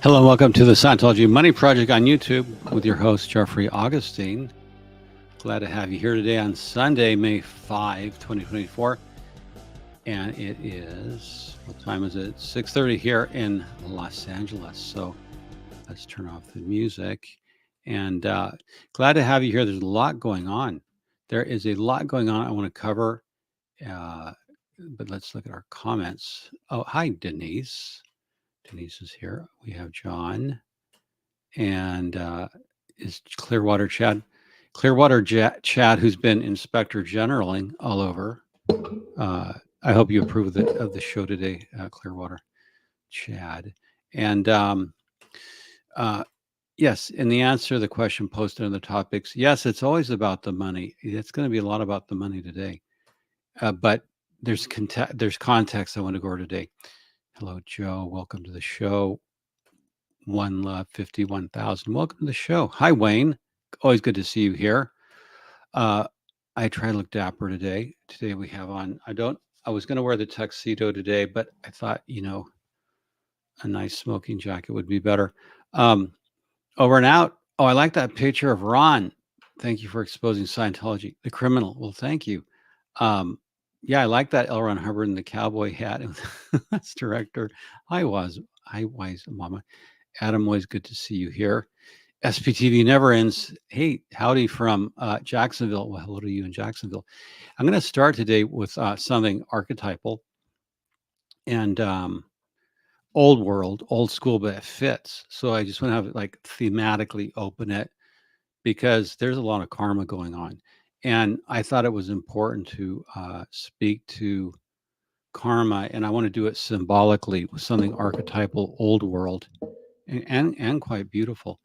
Hello and welcome to the Scientology Money Project on YouTube with your host, Jeffrey Augustine. Glad to have you here today on Sunday, May 5, 2024. And it is, what time is it? 6:30 here in Los Angeles. So let's turn off the music. And glad to have you here. There's a lot going on. There is a lot going on I want to cover. But let's look at our comments. Oh, hi, Denise. Denise is here. We have John. And is Clearwater Chad, Chad, who's been Inspector Generaling all over. I hope you approve of the show today, Clearwater Chad. And yes, in the answer to the question posted on the topics, yes, it's always about the money. It's going to be a lot about the money today, but there's context I want to go over today. Hello, Joe. Welcome to the show. One Love 51,000. Welcome to the show. Hi, Wayne. Always good to see you here. I try to look dapper today. Today we have on, I was going to wear the tuxedo today, but I thought, a nice smoking jacket would be better. Over and out. Oh, I like that picture of Ron. Thank you for exposing Scientology, the criminal. Well, thank you. Yeah, I like that L. Ron Hubbard and the cowboy hat. That's director. Hi, Wise Mama. Adam, always good to see you here. SPTV never ends. Hey, howdy from Jacksonville. Well, hello to you in Jacksonville. I'm going to start today with something archetypal and old world, old school, but it fits. So I just want to have it like thematically open it because there's a lot of karma going on. And I thought it was important to speak to karma, and I want to do it symbolically with something archetypal, old world, and quite beautiful.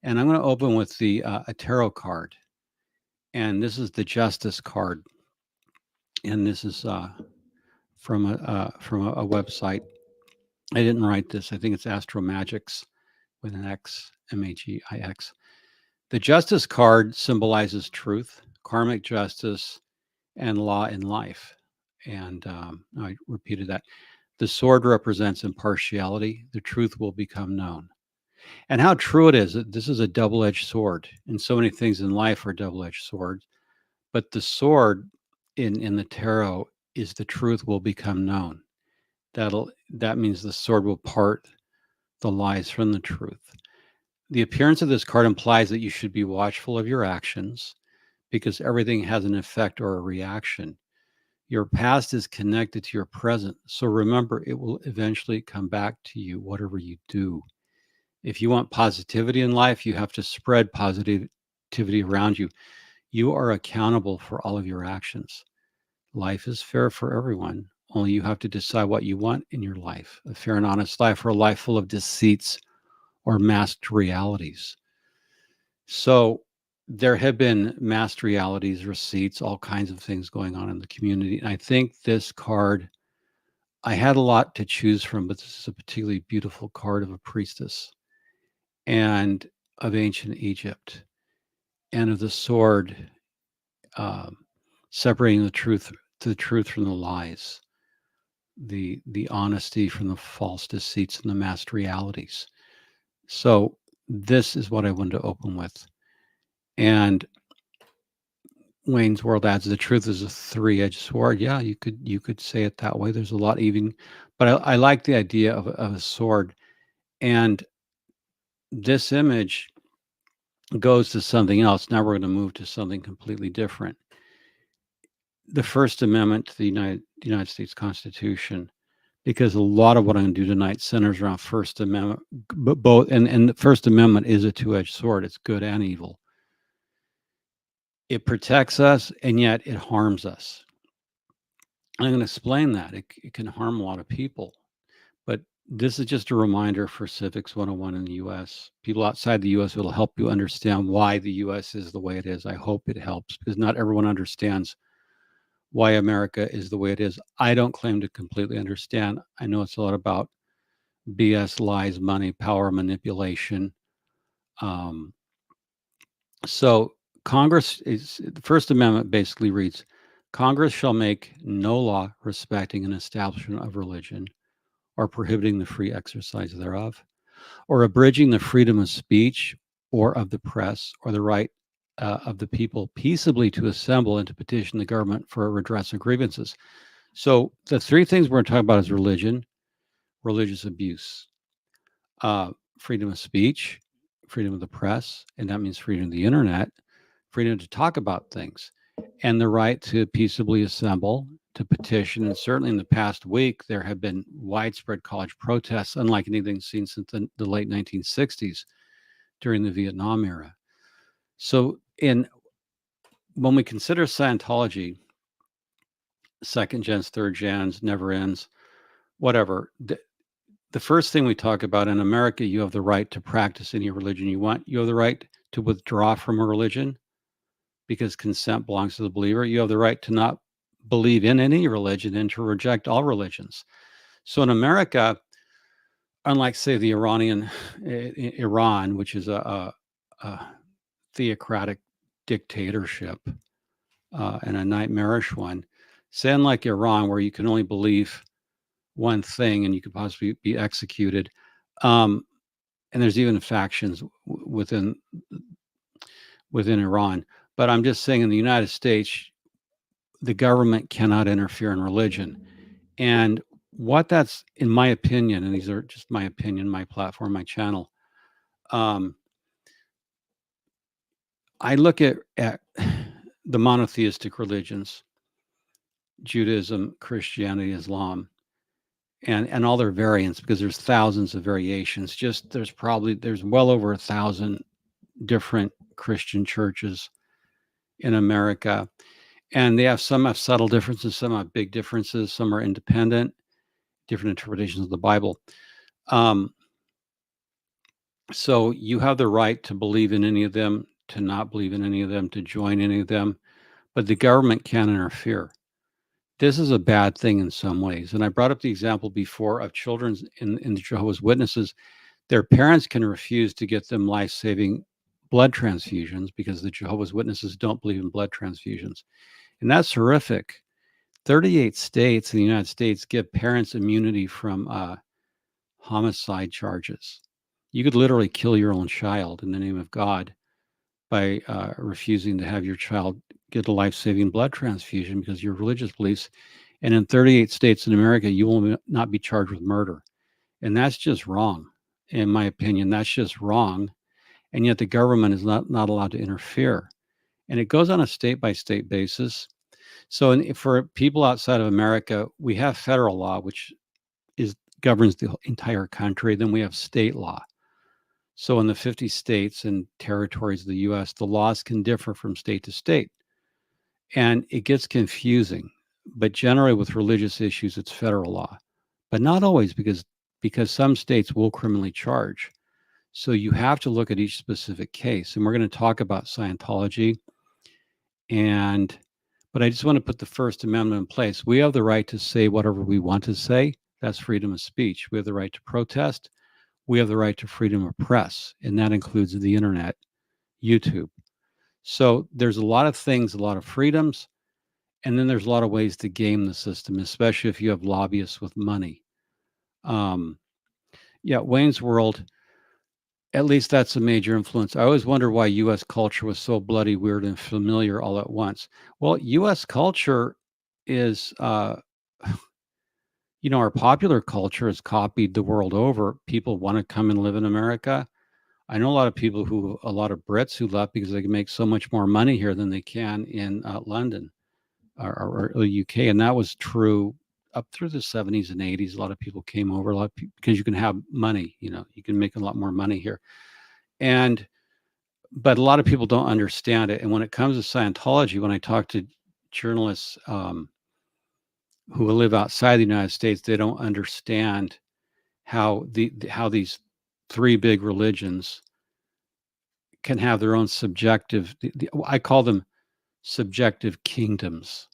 And I'm going to open with a tarot card, and this is the Justice card, and this is from a website. I didn't write this. I think it's Astro Magics with an X, Magix. The Justice card symbolizes truth, karmic justice, and law in life. And I repeated that. The sword represents impartiality. The truth will become known. And how true it is that this is a double-edged sword, and so many things in life are double-edged swords. But the sword in the tarot is the truth will become known. That means the sword will part the lies from the truth. The appearance of this card implies that you should be watchful of your actions because everything has an effect or a reaction. Your past is connected to your present, so remember it will eventually come back to you, whatever you do. If you want positivity in life, you have to spread positivity around you. You are accountable for all of your actions. Life is fair for everyone. Only you have to decide what you want in your life, a fair and honest life or a life full of deceits or masked realities. So there have been masked realities, receipts, all kinds of things going on in the community. And I think this card, I had a lot to choose from, but this is a particularly beautiful card of a priestess and of ancient Egypt and of the sword separating the truth from the lies, the honesty from the false deceits and the masked realities. So this is what I wanted to open with. And Wayne's World adds the truth is a three-edged sword. Yeah, you could say it that way. There's a lot even, but I like the idea of a sword. And this image goes to something else. Now we're going to move to something completely different. The First Amendment to the United States Constitution, because a lot of what I'm going to do tonight centers around First Amendment, but both, and the First Amendment is a two-edged sword. It's good and evil. It protects us, and yet it harms us. I'm going to explain that. It can harm a lot of people, but this is just a reminder for Civics 101 in the U.S. People outside the U.S. will help you understand why the U.S. is the way it is. I hope it helps, because not everyone understands why America is the way it is. I don't claim to completely understand. I know it's a lot about BS, lies, money, power, manipulation. So Congress is, the First Amendment basically reads, Congress shall make no law respecting an establishment of religion or prohibiting the free exercise thereof, or abridging the freedom of speech or of the press or the right of the people peaceably to assemble and to petition the government for a redress of grievances. So the three things we're going to talk about is religion, religious abuse, uh, freedom of speech, freedom of the press, and that means freedom of the internet, freedom to talk about things, and the right to peaceably assemble, to petition. And certainly in the past week, there have been widespread college protests, unlike anything seen since the late 1960s during the Vietnam era. So when we consider Scientology, second gens, third gens, never ends, whatever, the first thing we talk about in America, you have the right to practice any religion you want. You have the right to withdraw from a religion because consent belongs to the believer. You have the right to not believe in any religion and to reject all religions. So in America, unlike, say, the Iran, which is a theocratic dictatorship and a nightmarish one, say unlike Iran, where you can only believe one thing and you could possibly be executed. And there's even factions within Iran. But I'm just saying, in the United States, the government cannot interfere in religion. And what that's, in my opinion, and these are just my opinion, my platform, my channel, I look at the monotheistic religions, Judaism, Christianity, Islam, and all their variants, because there's thousands of variations. Just there's well over 1,000 different Christian churches in America. And some have subtle differences, some have big differences, some are independent, different interpretations of the Bible. So you have the right to believe in any of them, to not believe in any of them, to join any of them, but the government can't interfere. This is a bad thing in some ways. And I brought up the example before of children in the Jehovah's Witnesses. Their parents can refuse to get them life-saving blood transfusions because the Jehovah's Witnesses don't believe in blood transfusions. And that's horrific. 38 states in the United States give parents immunity from homicide charges. You could literally kill your own child in the name of God by refusing to have your child get a life-saving blood transfusion because of your religious beliefs. And in 38 states in America, you will not be charged with murder. And that's just wrong. In my opinion, that's just wrong. And yet the government is not allowed to interfere. And it goes on a state-by-state basis. So for people outside of America, we have federal law, which governs the entire country. Then we have state law. So in the 50 states and territories of the U.S., the laws can differ from state to state. And it gets confusing. But generally with religious issues, it's federal law. But not always, because some states will criminally charge. So you have to look at each specific case. And we're going to talk about Scientology. But I just want to put the First Amendment in place. We have the right to say whatever we want to say. That's freedom of speech. We have the right to protest. We have the right to freedom of press, and that includes the internet, YouTube. So there's a lot of things, a lot of freedoms, and then there's a lot of ways to game the system, especially if you have lobbyists with money. Wayne's World, at least that's a major influence. I always wonder why U.S. culture was so bloody weird and familiar all at once. Well, U.S. culture is, our popular culture is copied the world over. People want to come and live in America. I know a lot of Brits who left because they can make so much more money here than they can in London or the UK. And that was true up through the 70s and 80s. A lot of people came over, because you can have money, you can make a lot more money here. But a lot of people don't understand it. And when it comes to Scientology, when I talk to journalists who live outside the United States, they don't understand how these three big religions can have their own subjective, I call them subjective kingdoms,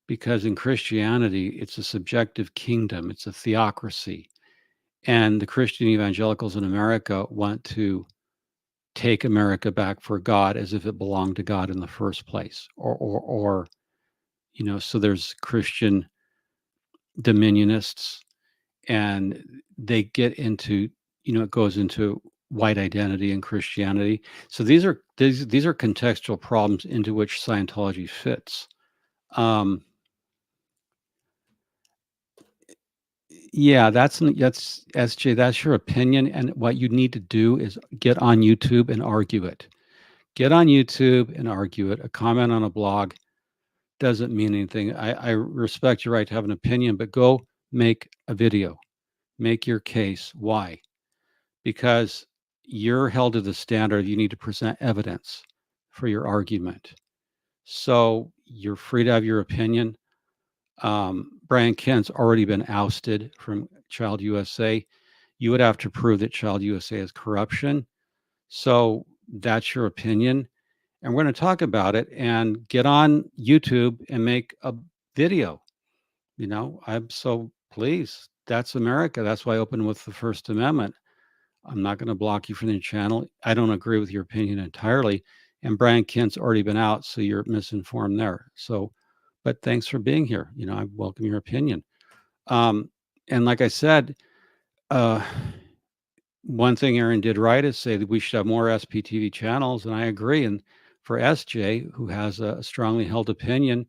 because in Christianity, it's a subjective kingdom. It's a theocracy. And the Christian evangelicals in America want to take America back for God as if it belonged to God in the first place. So there's Christian dominionists, and they get into it goes into white identity and Christianity. So these are contextual problems into which Scientology fits. Yeah, that's SJ. That's your opinion, and what you need to do is get on YouTube and argue it. Get on YouTube and argue it. A comment on a blog doesn't mean anything. I respect your right to have an opinion, but go make a video. Make your case. Why? Because you're held to the standard. You need to present evidence for your argument. So you're free to have your opinion. Brian Kent's already been ousted from Child USA. You would have to prove that Child USA is corruption. So that's your opinion. And we're going to talk about it and get on YouTube and make a video. I'm so pleased. That's America. That's why I opened with the First Amendment. I'm not going to block you from the channel. I don't agree with your opinion entirely. And Brian Kent's already been out, so you're misinformed there. So, but thanks for being here. I welcome your opinion. And like I said, uh, one thing Aaron did right is say that we should have more SPTV channels, and I agree. And for SJ, who has a strongly held opinion,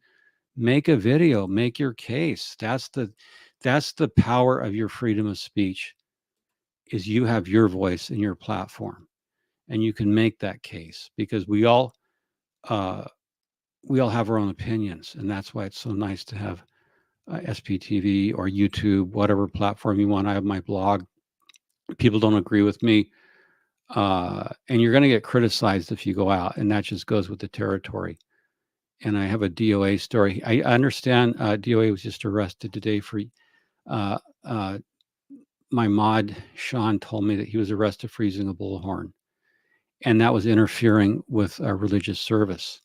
make a video, make your case. That's the power of your freedom of speech, is you have your voice in your platform, and you can make that case, because uh, we all have our own opinions, and that's why it's so nice to have SPTV or YouTube, whatever platform you want. I have my blog. People don't agree with me, and you're going to get criticized if you go out, and that just goes with the territory. And I have a DOA story. I understand DOA was just arrested today for uh, uh, my mod Sean told me that he was arrested for using a bullhorn, and that was interfering with a religious service.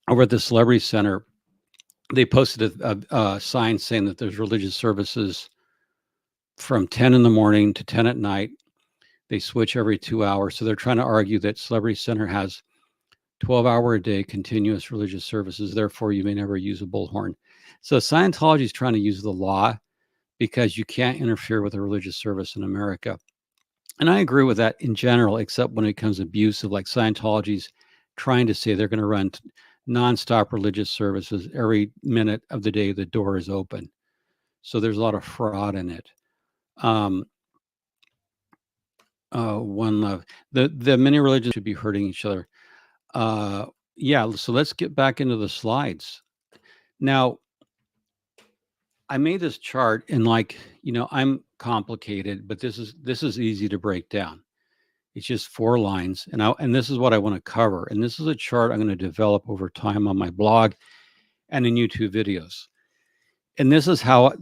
Over at the Celebrity Center, they posted a sign saying that there's religious services from 10 in the morning to 10 at night. They switch every 2 hours. So they're trying to argue that Celebrity Center has 12-hour a day continuous religious services. Therefore, you may never use a bullhorn. So Scientology is trying to use the law because you can't interfere with a religious service in America. And I agree with that in general, except when it becomes abusive, like Scientology's trying to say they're going to run nonstop religious services every minute of the day the door is open. So there's a lot of fraud in it. One love. The many religions should be hurting each other. Yeah, so let's get back into the slides. Now, I made this chart, and I'm complicated, but this is easy to break down. It's just 4 lines, and this is what I want to cover. And this is a chart I'm going to develop over time on my blog and in YouTube videos. And this is how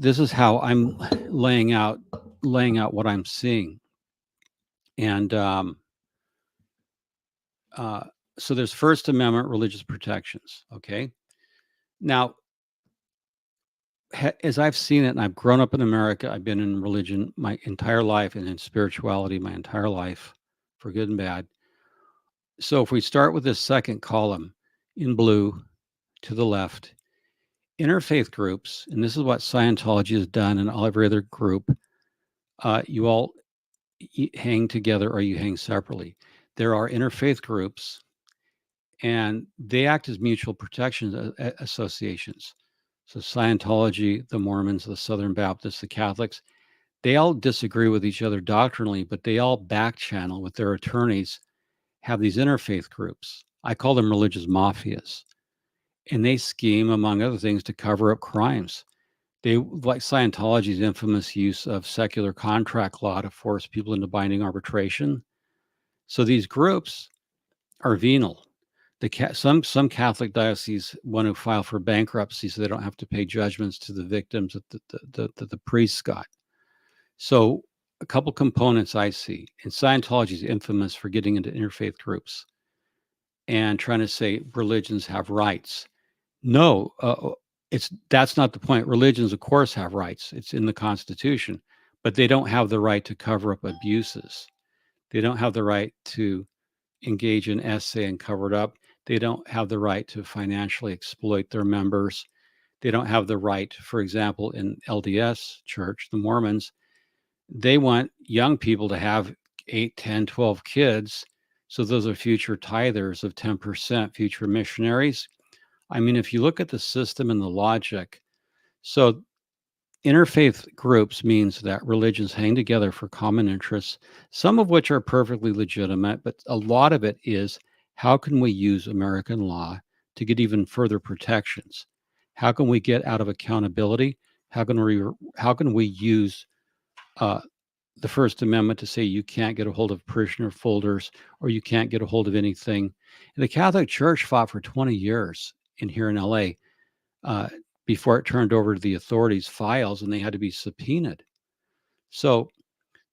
I'm laying out what I'm seeing. And so there's First Amendment religious protections. Okay. Now, as I've seen it, and I've grown up in America, I've been in religion my entire life and in spirituality my entire life, for good and bad. So if we start with this second column in blue to the left, interfaith groups, and this is what Scientology has done and every other group, you all hang together or you hang separately. There are interfaith groups, and they act as mutual protection associations. So Scientology, the Mormons, the Southern Baptists, the Catholics, they all disagree with each other doctrinally, but they all back channel with their attorneys, have these interfaith groups. I call them religious mafias. And they scheme, among other things, to cover up crimes. They, like Scientology's infamous use of secular contract law to force people into binding arbitration. So these groups are venal. Some Catholic dioceses want to file for bankruptcy so they don't have to pay judgments to the victims that the priests got. So a couple components I see. And Scientology is infamous for getting into interfaith groups and trying to say religions have rights. No, that's not the point. Religions, of course, have rights. It's in the Constitution, but they don't have the right to cover up abuses. They don't have the right to engage in essay and cover it up. They don't have the right to financially exploit their members. They don't have the right, for example, in LDS Church, the Mormons, They want young people to have 8, 10, 12 kids. So those are future tithers of 10%, future missionaries. I mean, if you look at the system and the logic, so interfaith groups means that religions hang together for common interests, some of which are perfectly legitimate, but a lot of it is how can we use American law to get even further protections? How can we get out of accountability? How can we use uh, the First Amendment to say you can't get a hold of parishioner folders or you can't get a hold of anything? And the Catholic Church fought for 20 years in here in LA uh, before it turned over to the authorities files and they had to be subpoenaed. So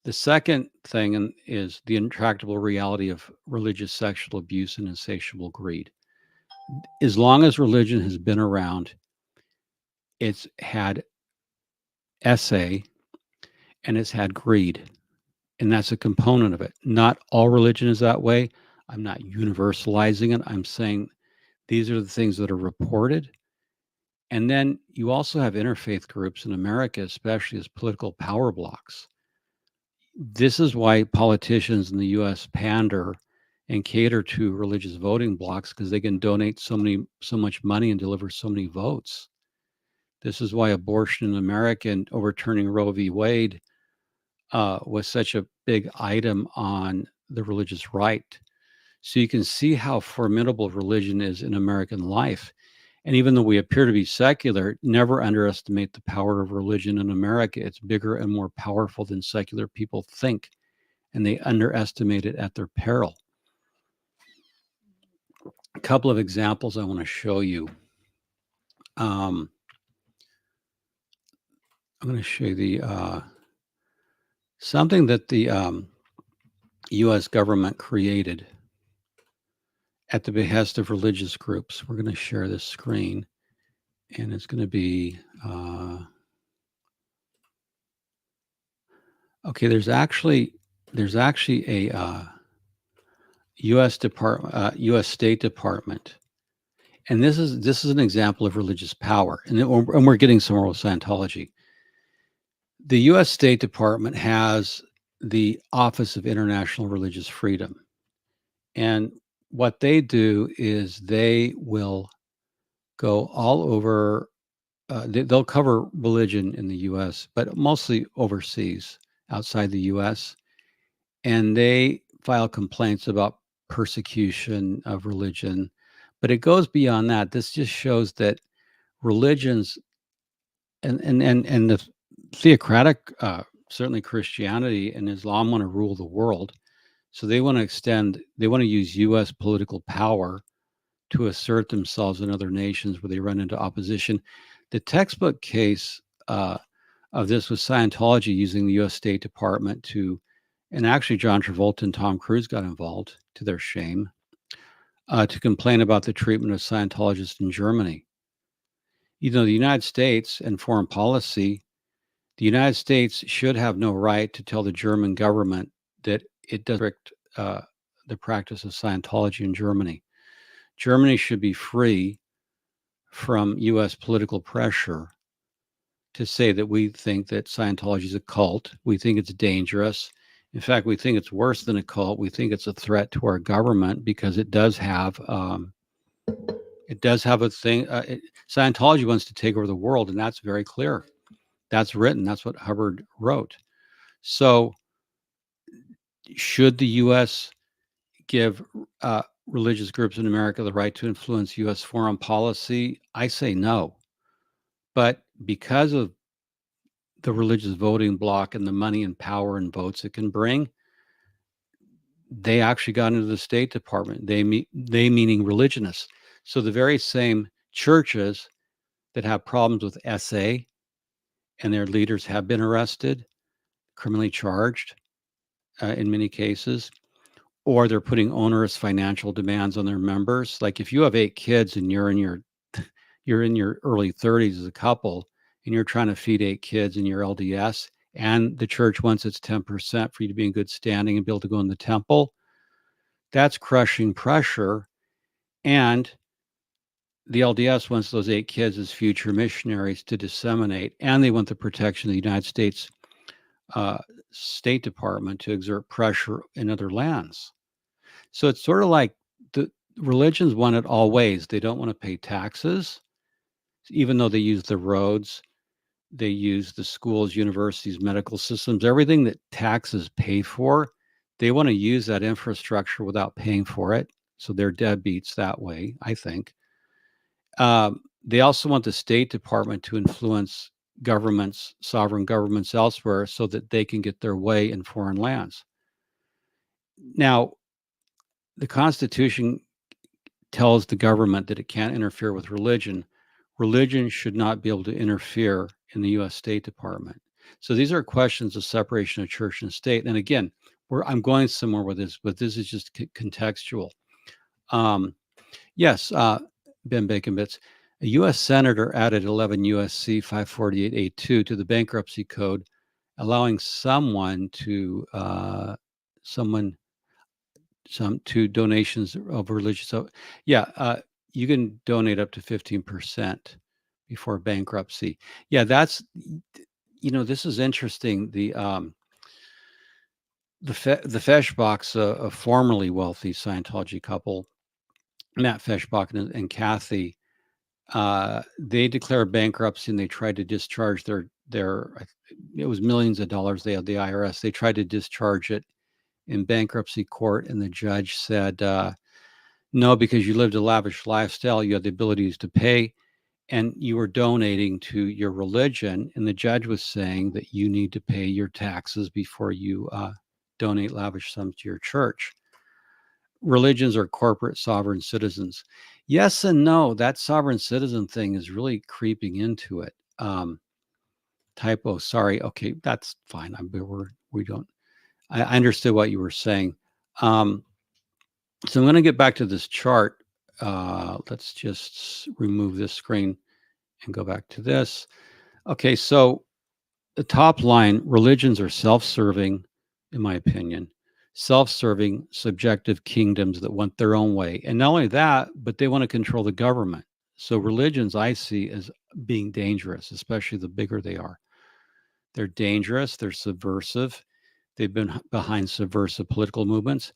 the second thing is the intractable reality of religious sexual abuse and insatiable greed. As long as religion has been around, it's had essay and it's had greed. And that's a component of it. Not all religion is that way. I'm not universalizing it. I'm saying these are the things that are reported. And then you also have interfaith groups in America, especially as political power blocks. This is why politicians in the US pander and cater to religious voting blocks because they can donate so much money and deliver so many votes. This is why abortion in America and overturning Roe v. Wade was such a big item on the religious right. So you can see how formidable religion is in American life. And even though we appear to be secular, never underestimate the power of religion in America. It's bigger and more powerful than secular people think, and they underestimate it at their peril. A couple of examples I want to show you. I'm going to show you the something that the U.S. government created at the behest of religious groups. We're going to share this screen, and it's going to be okay. There's actually a U.S. State Department, and this is an example of religious power, and we're getting somewhere with Scientology. The U.S. State Department has the Office of International Religious Freedom, and what they do is they will go all over. They'll cover religion in the U.S., but mostly overseas, outside the U.S., and they file complaints about persecution of religion. But it goes beyond that. This just shows that religions and the theocratic, certainly Christianity and Islam want to rule the world. So they want to use U.S. political power to assert themselves in other nations where they run into opposition. The textbook case of this was Scientology using the U.S. State Department and actually John Travolta and Tom Cruise got involved to their shame, to complain about the treatment of Scientologists in Germany. You know, the United States and foreign policy, the United States should have no right to tell the German government that it does restrict the practice of Scientology in Germany. Germany should be free from U.S. political pressure to say that we think that Scientology is a cult. We think it's dangerous. In fact, we think it's worse than a cult. We think it's a threat to our government because it does have a thing. Scientology wants to take over the world, and that's very clear. That's written. That's what Hubbard wrote. So, should the U.S. give religious groups in America the right to influence U.S. foreign policy? I say no. But because of the religious voting bloc and the money and power and votes it can bring, they actually got into the State Department. They meaning religionists. So the very same churches that have problems with SA and their leaders have been arrested, criminally charged in many cases, or they're putting onerous financial demands on their members. Like if you have 8 kids and you're in your early 30s as a couple and you're trying to feed 8 kids in your LDS and the church wants its 10% for you to be in good standing and be able to go in the temple, that's crushing pressure. And the LDS wants those 8 kids as future missionaries to disseminate, and they want the protection of the United States uh, State Department to exert pressure in other lands. So it's sort of like the religions want it all ways. They don't want to pay taxes, even though they use the roads, they use the schools, universities, medical systems, everything that taxes pay for. They want to use that infrastructure without paying for it. So they're deadbeats that way, I think. They also want the State Department to influence governments, sovereign governments elsewhere, so that they can get their way in foreign lands. Now, the Constitution tells the government that it can't interfere with religion. Religion should not be able to interfere in the U.S. State Department. So these are questions of separation of church and state. And again, I'm going somewhere with this, but this is just contextual. Um, yes, Ben Bacon Bits. A U.S. Senator added 11 U.S.C. 548A2 to the bankruptcy code, allowing someone to donations of religious. So, yeah, you can donate up to 15% before bankruptcy. Yeah, that's this is interesting. The Feshbachs, a formerly wealthy Scientology couple, Matt Feshbach and Kathy, they declared bankruptcy and they tried to discharge their. It was millions of dollars. They had the IRS. They tried to discharge it in bankruptcy court, and the judge said, no, because you lived a lavish lifestyle, you had the abilities to pay, and you were donating to your religion. And the judge was saying that you need to pay your taxes before you donate lavish sums to your church. Religions are corporate sovereign citizens. Yes and no. That sovereign citizen thing is really creeping into it. Typo. Sorry. Okay, that's fine. We don't. I understood what you were saying. So I'm going to get back to this chart. Let's just remove this screen and go back to this. Okay, so the top line, religions are self-serving, in my opinion, self-serving, subjective kingdoms that want their own way. And not only that, but they want to control the government. So religions I see as being dangerous, especially the bigger they are. They're dangerous, they're subversive. They've been behind subversive political movements.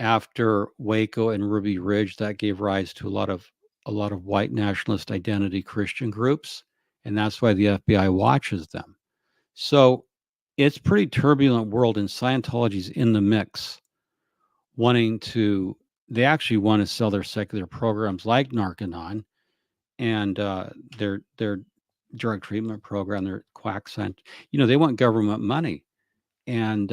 After Waco and Ruby Ridge, that gave rise to a lot of white nationalist identity Christian groups, and that's why the FBI watches them. So it's pretty turbulent world, and Scientology's in the mix, they actually want to sell their secular programs like Narcanon and their drug treatment program, their quack scent. They want government money. And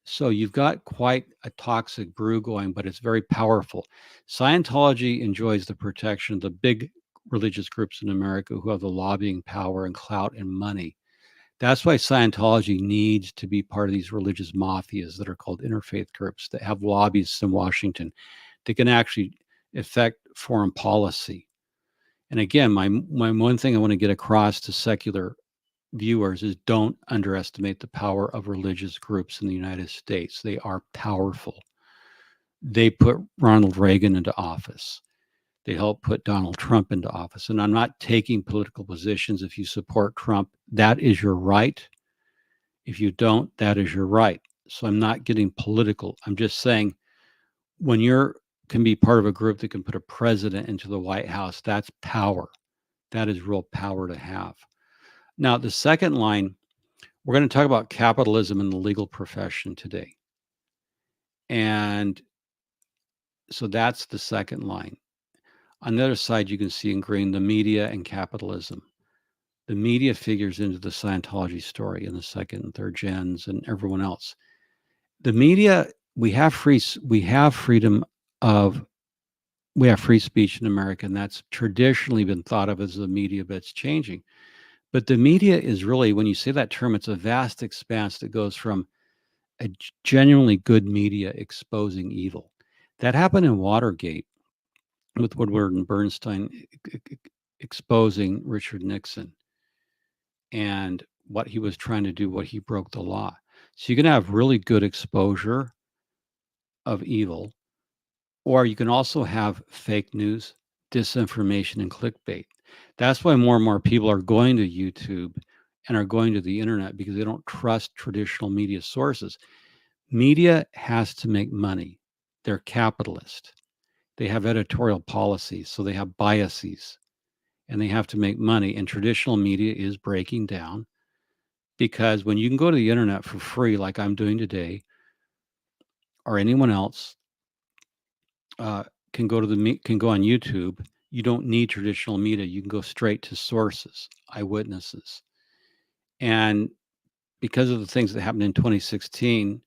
so you've got quite a toxic brew going, but it's very powerful. Scientology enjoys the protection of the big religious groups in America who have the lobbying power and clout and money. That's why Scientology needs to be part of these religious mafias that are called interfaith groups that have lobbyists in Washington that can actually affect foreign policy. And again, my one thing I want to get across to secular viewers is don't underestimate the power of religious groups in the United States. They are powerful. They put Ronald Reagan into office. They helped put Donald Trump into office. And I'm not taking political positions. If you support Trump, that is your right. If you don't, that is your right. So I'm not getting political. I'm just saying when you're can be part of a group that can put a president into the White House, that's power. That is real power to have. Now, the second line, we're going to talk about capitalism in the legal profession today. And so that's the second line. On the other side, you can see in green the media and capitalism. The media figures into the Scientology story in the second and third gens and everyone else. The media, we have free speech in America, and that's traditionally been thought of as the media, but it's changing. But the media is really, when you say that term, it's a vast expanse that goes from a genuinely good media exposing evil. That happened in Watergate with Woodward and Bernstein exposing Richard Nixon and what he was trying to do, what he broke the law. So you can have really good exposure of evil, or you can also have fake news, disinformation, and clickbait. That's why more and more people are going to YouTube and are going to the internet because they don't trust traditional media sources. Media has to make money. They're capitalist. They have editorial policies, so they have biases, and they have to make money. And traditional media is breaking down because when you can go to the internet for free, like I'm doing today, or anyone else can go on YouTube. You don't need traditional media. You can go straight to sources, eyewitnesses, and because of the things that happened in 2016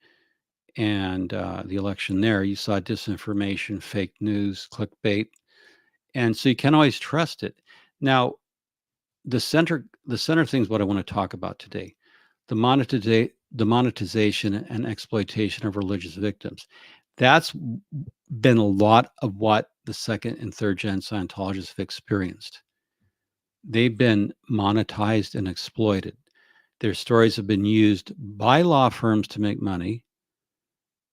and the election there, you saw disinformation, fake news, clickbait, and so you can't always trust it. Now, the center thing is what I want to talk about today: the monetization and exploitation of religious victims. That's been a lot of what the second and third gen Scientologists have experienced. They've been monetized and exploited. Their stories have been used by law firms to make money.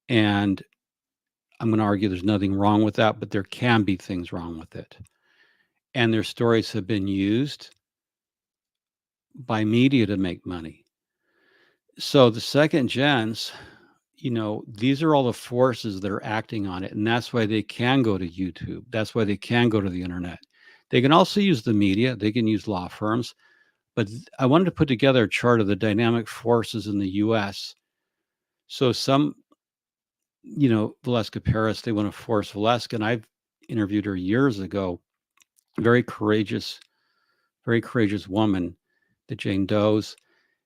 And I'm going to argue there's nothing wrong with that, but there can be things wrong with it. And their stories have been used by media to make money. So the second gens, these are all the forces that are acting on it. And that's why they can go to YouTube. That's why they can go to the internet. They can also use the media. They can use law firms. But I wanted to put together a chart of the dynamic forces in the US. So some, Valeska Paris, they want to force Valeska. And I've interviewed her years ago. Very courageous woman, the Jane Does.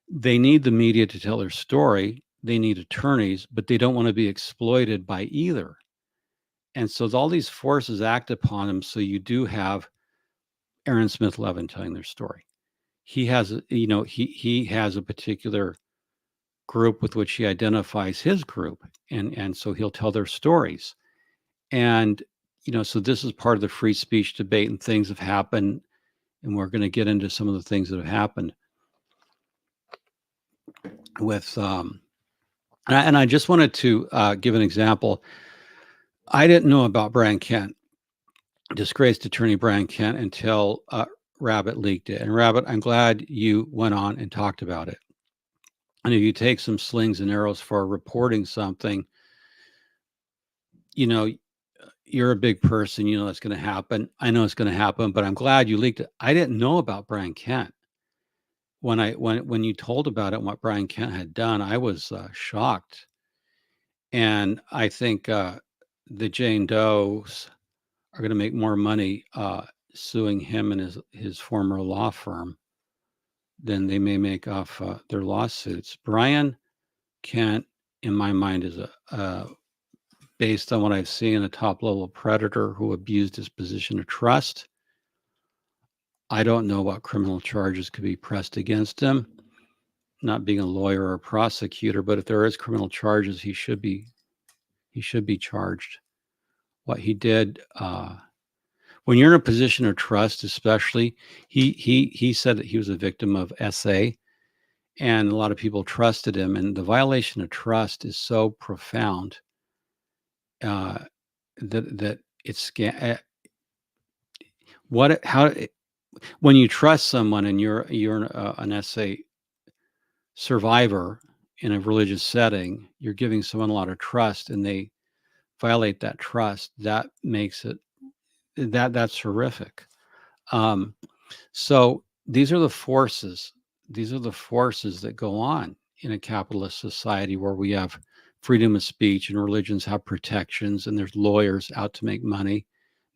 They need the media to tell their story. They need attorneys, but they don't want to be exploited by either. And so all these forces act upon them. So you do have Aaron Smith Levin telling their story. He has, he has a particular group with which he identifies his group, and so he'll tell their stories. And so this is part of the free speech debate, and things have happened, and we're going to get into some of the things that have happened with. And I just wanted to give an example. I didn't know about Brian Kent, disgraced attorney Brian Kent, until Rabbit leaked it. And Rabbit, I'm glad you went on and talked about it. And if you take some slings and arrows for reporting something, you're a big person, that's going to happen. I know it's going to happen, but I'm glad you leaked it. I didn't know about Brian Kent. When you told about it and what Brian Kent had done, I was shocked. And I think the Jane Does are going to make more money suing him and his former law firm than they may make off their lawsuits. Brian Kent, in my mind, is based on what I've seen, a top-level predator who abused his position of trust. I don't know what criminal charges could be pressed against him, not being a lawyer or a prosecutor, but if there is criminal charges, he should be charged. What he did, when you're in a position of trust, especially, he said that he was a victim of SA, and a lot of people trusted him, and the violation of trust is so profound that it's when you trust someone and you're an SA survivor in a religious setting, you're giving someone a lot of trust, and they violate that trust. That makes it that's horrific. So these are the forces. These are the forces that go on in a capitalist society where we have freedom of speech and religions have protections, and there's lawyers out to make money,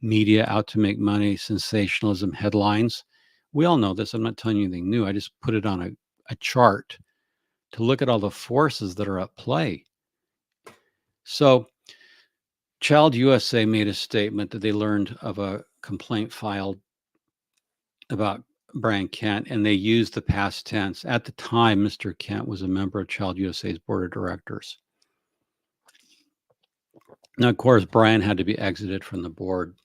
media out to make money, sensationalism, headlines. We all know this. I'm not telling you anything new. I just put it on a chart to look at all the forces that are at play. So Child USA made a statement that they learned of a complaint filed about Brian Kent, and they used the past tense. At the time, Mr. Kent was a member of Child USA's board of directors. Now, of course, Brian had to be exited from the board.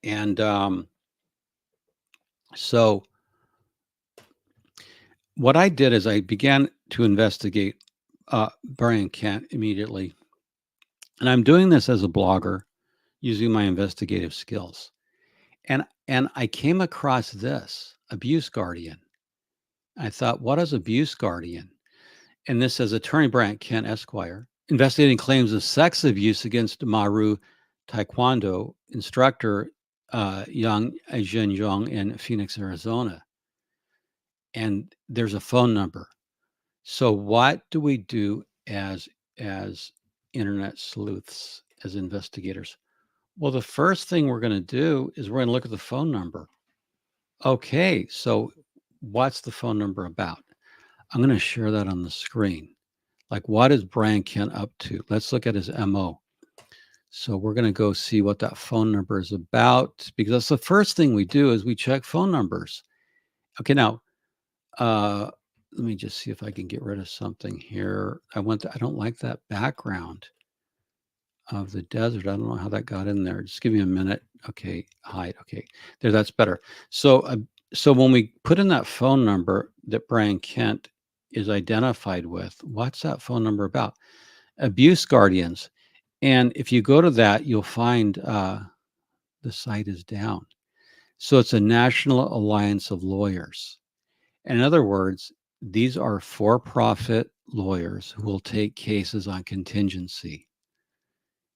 And so what I did is I began to investigate Brian Kent immediately. And I'm doing this as a blogger using my investigative skills. And I came across this Abuse Guardian. I thought, what is abuse guardian? And this says Attorney Bryant Kent Esquire investigating claims of sex abuse against Maru Taekwondo instructor Yang Ajin Yong in Phoenix, Arizona. And there's a phone number. So what do we do as internet sleuths, as investigators? Well, the first thing we're going to do is we're going to look at the phone number. Okay, so what's the phone number about? I'm going to share that on the screen. Like, what is Brian Kent up to? Let's look at his MO. So we're going to go see what that phone number is about, because that's the first thing we do is we check phone numbers. Okay, now let me just see if I can get rid of something here. I don't like that background of the desert. I don't know how that got in there. Just give me a minute. Okay, hide. Okay, there, that's better. So when we put in that phone number that Brian Kent is identified with, what's that phone number about? Abuse guardians. And if you go to that, you'll find the site is down. So it's a National Alliance of Lawyers. In other words, these are for-profit lawyers who will take cases on contingency.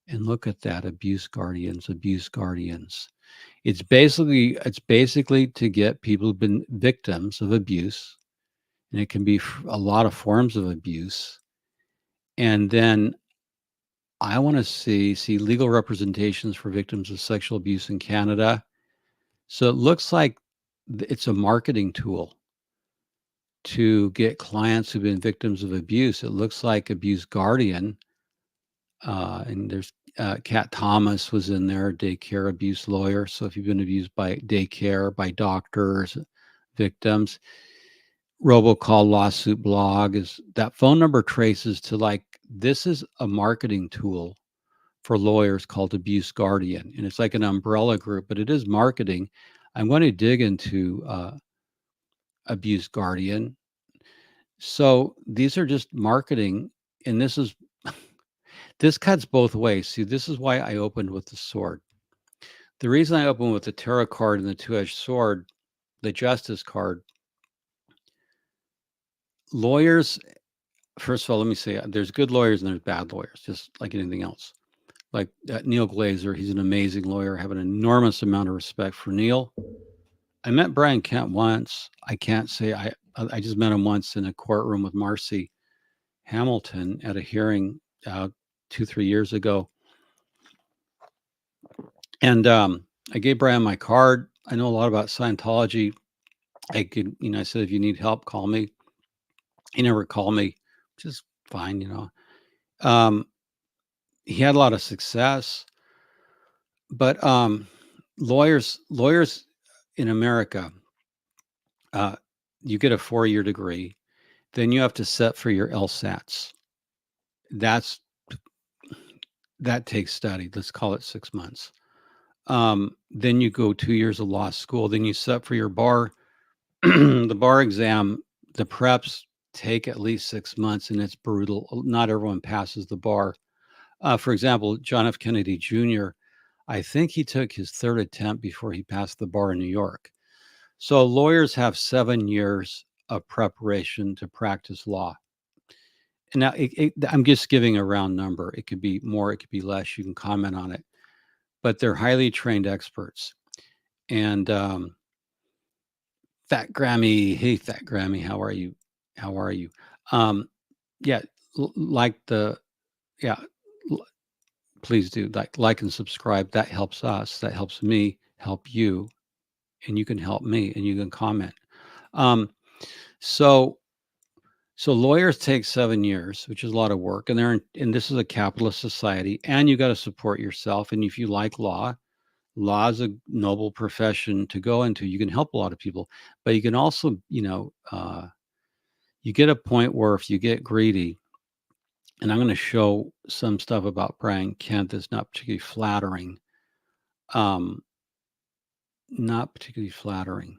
And look at that, abuse guardians, abuse guardians. It's basically to get people who've been victims of abuse, and it can be a lot of forms of abuse. And then I want to see legal representations for victims of sexual abuse in Canada. So it looks like it's a marketing tool to get clients who've been victims of abuse. It looks like Abuse Guardian, and there's Kat Thomas was in there, daycare abuse lawyer. So if you've been abused by daycare, by doctors, victims, robocall lawsuit blog is that phone number traces to, like, this is a marketing tool for lawyers called Abuse Guardian. And it's like an umbrella group, but it is marketing. I'm going to dig into Abuse Guardian. So these are just marketing, and this cuts both ways. See, this is why I opened with the sword. The reason I opened with the tarot card and the two-edged sword, the justice card, lawyers, first of all, let me say there's good lawyers and there's bad lawyers, just like anything else. Like Neil Glazer, he's an amazing lawyer. I have an enormous amount of respect for Neil. I met Brian Kent once. I can't say I just met him once in a courtroom with Marcy Hamilton at a hearing 2-3 years ago. And I gave Brian my card. I know a lot about Scientology. I said, if you need help, call me. He never called me, which is fine, He had a lot of success, but lawyers in America, you get a 4-year degree, then you have to set for your LSATs. That takes study. Let's call it 6 months. Then you go 2 years of law school. Then you set for your bar, the bar exam. The preps take at least 6 months, and it's brutal. Not everyone passes the bar. For example, John F. Kennedy Jr., I think he took his 3rd attempt before he passed the bar in New York. So lawyers have 7 years of preparation to practice law. And now I'm just giving a round number. It could be more, it could be less. You can comment on it. But they're highly trained experts. And Fat Grammy, hey, Fat Grammy, how are you? How are you? Yeah, please do like and subscribe. That helps us. That helps me help you, and you can help me, and you can comment. So lawyers take 7 years, which is a lot of work, and this is a capitalist society, and you got to support yourself. And if you like law is a noble profession to go into. You can help a lot of people, but you can also, you get a point where if you get greedy, and I'm going to show some stuff about Brian Kent that's not particularly flattering. Not particularly flattering.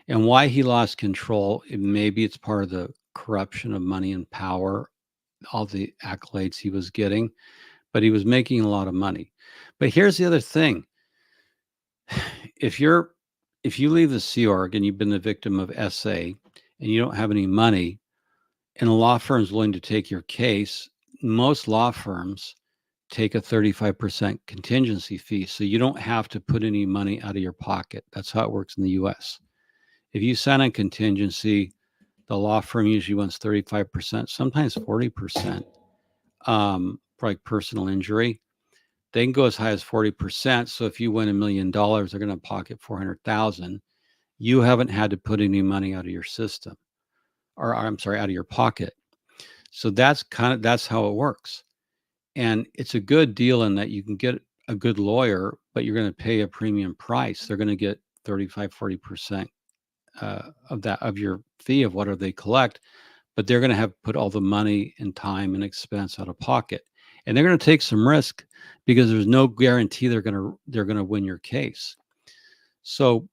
And why he lost control, maybe it's part of the corruption of money and power, all the accolades he was getting, but he was making a lot of money. But here's the other thing. If you leave the Sea Org and you've been the victim of SA, and you don't have any money, and a law firm is willing to take your case, most law firms take a 35% contingency fee. So you don't have to put any money out of your pocket. That's how it works in the US. If you sign a contingency, the law firm usually wants 35%, sometimes 40%, for like personal injury. They can go as high as 40%. So if you win $1 million, they're going to pocket 400,000. You haven't had to put any money out of your system, or I'm sorry, out of your pocket. So that's how it works. And it's a good deal in that you can get a good lawyer, but you're going to pay a premium price. They're going to get 35, 40% of your fee of whatever they collect, but they're going to have put all the money and time and expense out of pocket. And they're going to take some risk because there's no guarantee they're going to win your case. So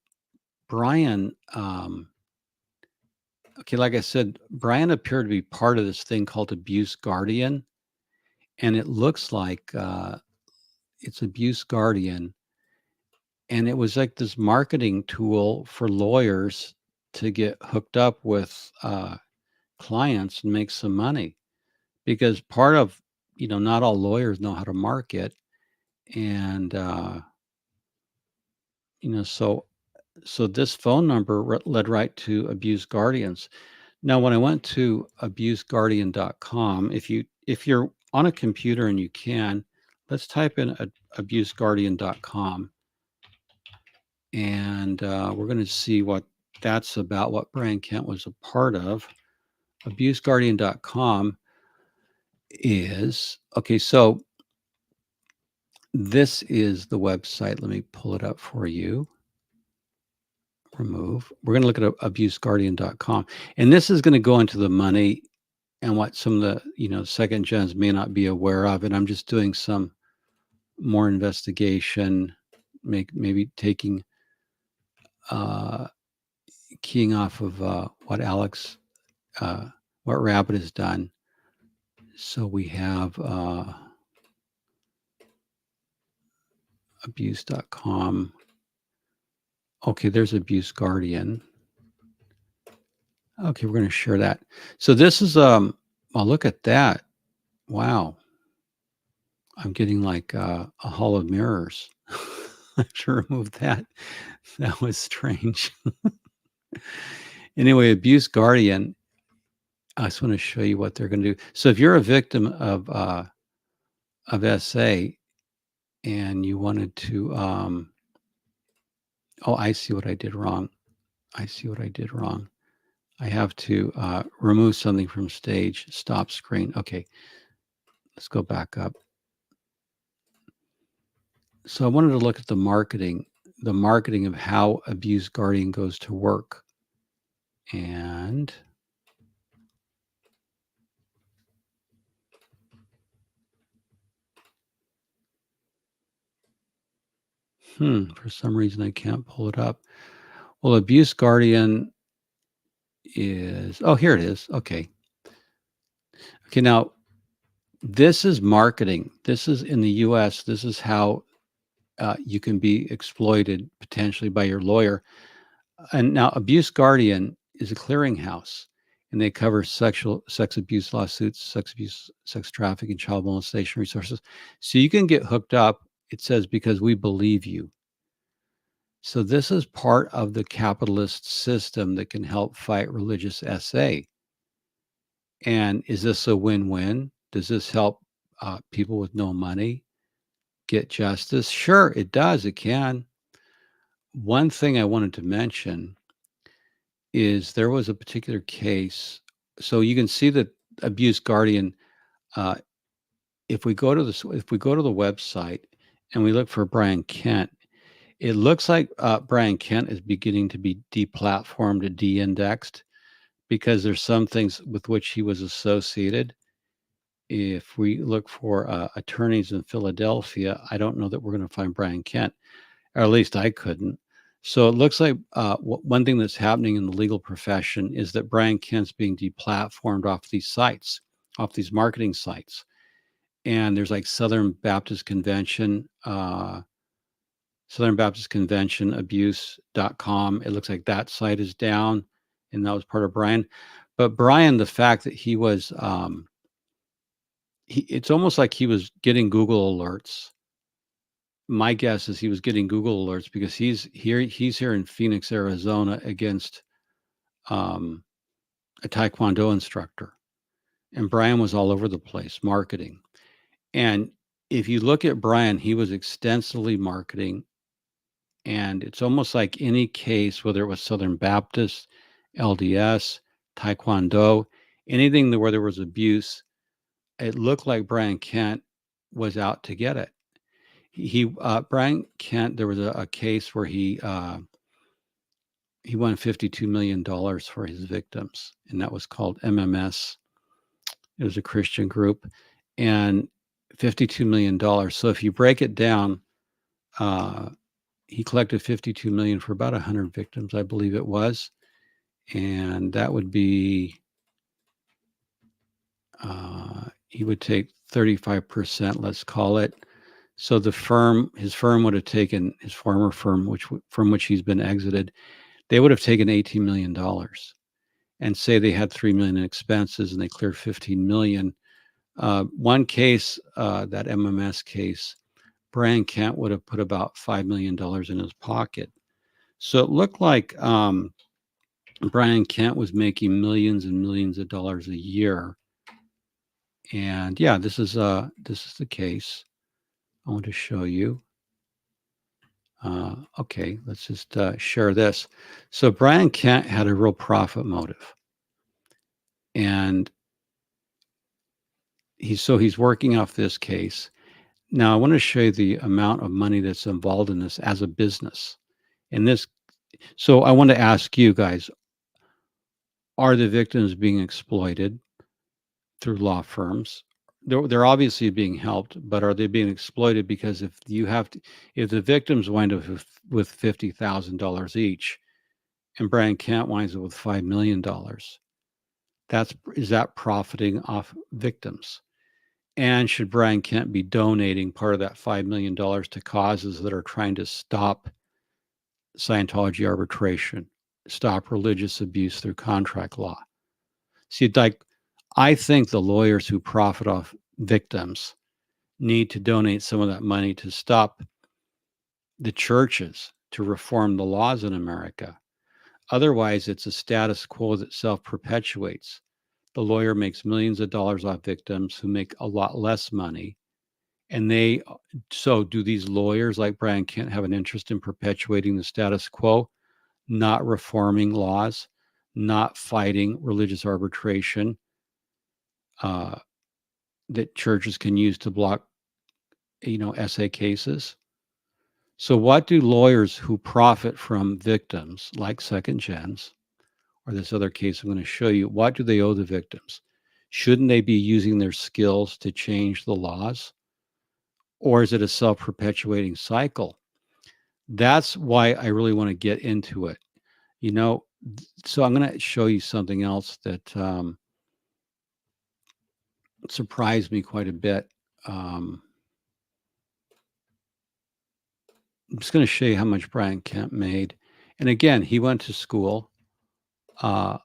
Brian, okay, like I said, Brian appeared to be part of this thing called Abuse Guardian, and it looks like it's Abuse Guardian, and it was like this marketing tool for lawyers to get hooked up with clients and make some money, because part of, not all lawyers know how to market, and so this phone number led right to Abuse Guardians. Now, when I went to abuseguardian.com, if you're on a computer and you can, let's type in abuseguardian.com, and we're going to see what that's about, what Brian Kent was a part of. Abuseguardian.com is, okay, so this is the website. Let me pull it up for you. Remove. We're going to look at abuseguardian.com, and this is going to go into the money and what some of the second gens may not be aware of. And I'm just doing some more investigation, maybe taking keying off of what Rabbit has done. So we have abuse.com. Okay, there's Abuse Guardian. Okay, we're going to share that. So this is oh, look at that. Wow. I'm getting like a hall of mirrors. I should remove that. That was strange. Anyway, Abuse Guardian. I just want to show you what they're going to do. So if you're a victim of SA and you wanted to, oh, I see what I did wrong. I have to remove something from stage, stop screen. Okay, let's go back up. So I wanted to look at the marketing of how Abuse Guardian goes to work. And for some reason I can't pull it up. Well, Abuse Guardian is, oh, here it is. Okay. Okay, now this is marketing. This is in the US. This is how you can be exploited potentially by your lawyer. And now Abuse Guardian is a clearinghouse, and they cover sex abuse lawsuits, sex abuse, sex trafficking, child molestation resources. So you can get hooked up. It says, because we believe you. So this is part of the capitalist system that can help fight religious SA. And is this a win-win? Does this help people with no money get justice? Sure, it does. It can. One thing I wanted to mention is there was a particular case. So you can see that Abuse Guardian. If we go to the website and we look for Brian Kent, it looks like Brian Kent is beginning to be deplatformed, de-indexed, because there's some things with which he was associated. If we look for attorneys in Philadelphia, I don't know that we're going to find Brian Kent, or at least I couldn't. So it looks like one thing that's happening in the legal profession is that Brian Kent's being deplatformed off these sites, off these marketing sites. And there's like Southern Baptist Convention, abuse.com. It looks like that site is down. and that was part of Brian. But Brian, the fact that he was, it's almost like he was getting Google alerts. My guess is he was getting Google alerts because he's here in Phoenix, Arizona, against a Taekwondo instructor, and Brian was all over the place marketing. And if you look at Brian, he was extensively marketing, and it's almost like any case, whether it was Southern Baptist, LDS, Taekwondo, anything where there was abuse, it looked like Brian Kent was out to get it. Brian Kent, there was a case where he won $52 million for his victims, and that was called MMS. It was a Christian group, and $52 million. So if you break it down, he collected $52 million for about 100 victims, I believe it was, and that would be he would take 35%, let's call it. So his firm would have taken, his former firm, from which he's been exited, they would have taken $18 million, and say they had $3 million in expenses and they cleared $15 million. One case, that MMS case, Brian Kent would have put about $5 million in his pocket. So it looked like Brian Kent was making millions and millions of dollars a year. And yeah, this is the case I want to show you. Okay, let's just share this. So Brian Kent had a real profit motive, and he's working off this case. Now I want to show you the amount of money that's involved in this as a business. So I want to ask you guys, are the victims being exploited through law firms? They're obviously being helped, but are they being exploited? Because if the victims wind up with $50,000 each, and Brian Kent winds up with $5 million, is that profiting off victims? And should Brian Kent be donating part of that $5 million to causes that are trying to stop Scientology arbitration, stop religious abuse through contract law? See, like, I think the lawyers who profit off victims need to donate some of that money to stop the churches to reform the laws in America. Otherwise, it's a status quo that self-perpetuates. The lawyer makes millions of dollars off victims who make a lot less money. And do these lawyers like Brian Kent have an interest in perpetuating the status quo, not reforming laws, not fighting religious arbitration that churches can use to block, SA cases? So what do lawyers who profit from victims, like second gens, or this other case I'm going to show you, what do they owe the victims? Shouldn't they be using their skills to change the laws? Or is it a self-perpetuating cycle? That's why I really want to get into it. So I'm going to show you something else that surprised me quite a bit. I'm just going to show you how much Brian Kent made. And again, he went to school. I'm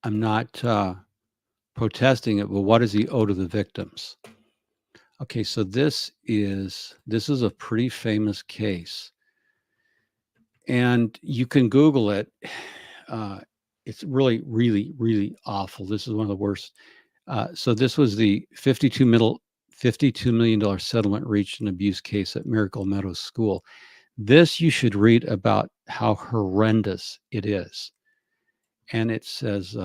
not protesting it, but what does he owe to the victims? Okay, so this is a pretty famous case, and you can Google it. It's really, really, really awful. This is one of the worst. So this was the $52 million settlement reached in abuse case at Miracle Meadows School. This you should read about how horrendous it is. And it says,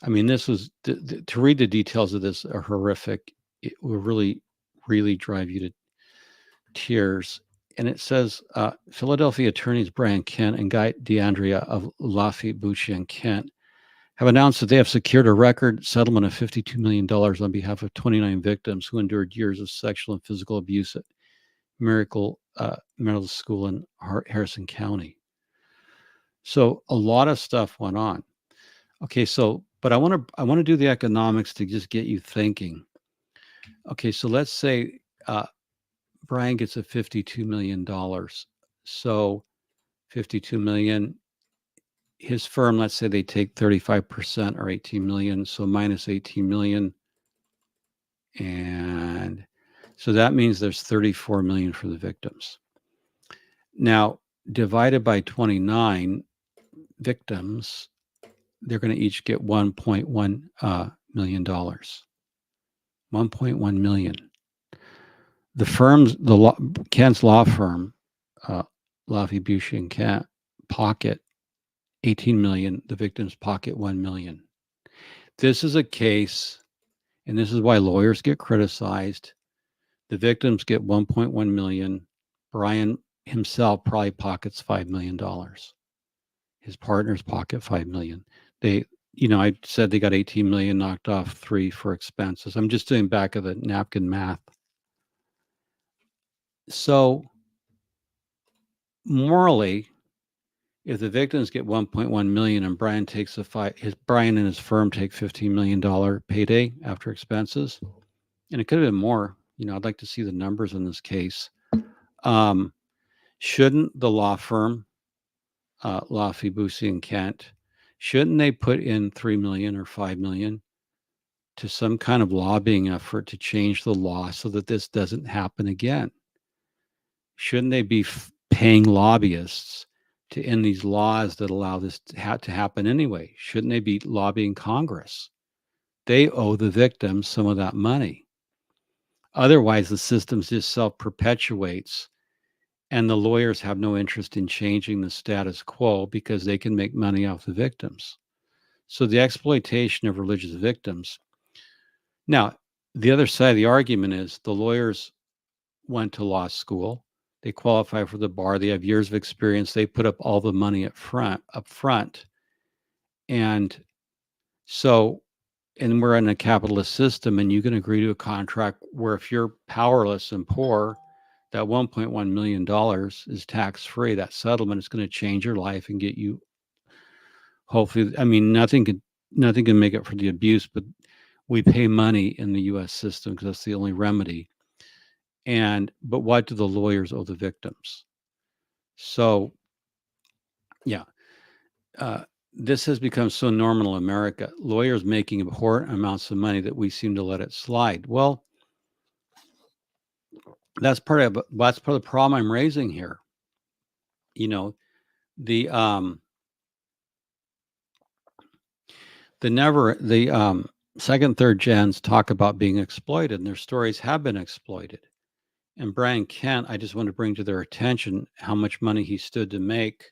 this was to read the details of this are horrific. It will really, really drive you to tears. And it says, Philadelphia attorneys Brian Kent and Guy DeAndrea of Lafitte, Bucci and Kent have announced that they have secured a record settlement of $52 million on behalf of 29 victims who endured years of sexual and physical abuse at Miracle Middle School in Harrison County. So a lot of stuff went on. Okay, but I want to do the economics to just get you thinking. Okay, so let's say Brian gets a $52 million. So $52 million, his firm, let's say they take 35% or 18 million, so minus 18 million. And so that means there's 34 million for the victims. Now, divided by 29 victims, they're going to each get $1.1 million. 1.1 million. The firms, Kent's law firm, Laffey, Bushey and Kent, pocket 18 million. The victims pocket 1 million. This is a case, and this is why lawyers get criticized. The victims get 1.1 million. Brian himself probably pockets $5 million. His partners pocket 5 million. They, I said they got 18 million, knocked off 3 for expenses. I'm just doing back of the napkin math. So morally, if the victims get 1.1 million and Brian takes Brian and his firm take $15 million payday after expenses, and it could have been more. I'd like to see the numbers in this case. Shouldn't the law firm, Laffey, Bushey and Kent, shouldn't they put in 3 million or 5 million to some kind of lobbying effort to change the law so that this doesn't happen again? Shouldn't they be paying lobbyists to end these laws that allow this to happen anyway? Shouldn't they be lobbying Congress? They owe the victims some of that money. Otherwise, the system just self-perpetuates, and the lawyers have no interest in changing the status quo because they can make money off the victims. So the exploitation of religious victims. Now, the other side of the argument is the lawyers went to law school. They qualify for the bar. They have years of experience. They put up all the money up front. And so, and we're in a capitalist system, and you can agree to a contract where if you're powerless and poor, that $1.1 million is tax-free. That settlement is going to change your life and get you, hopefully, nothing can make up for the abuse, but we pay money in the U.S. system because that's the only remedy. But what do the lawyers owe the victims? So, yeah, this has become so normal in America. Lawyers making abhorrent amounts of money that we seem to let it slide. Well, that's part of the problem I'm raising here. The second, third gens talk about being exploited, and their stories have been exploited. And Brian Kent, I just want to bring to their attention how much money he stood to make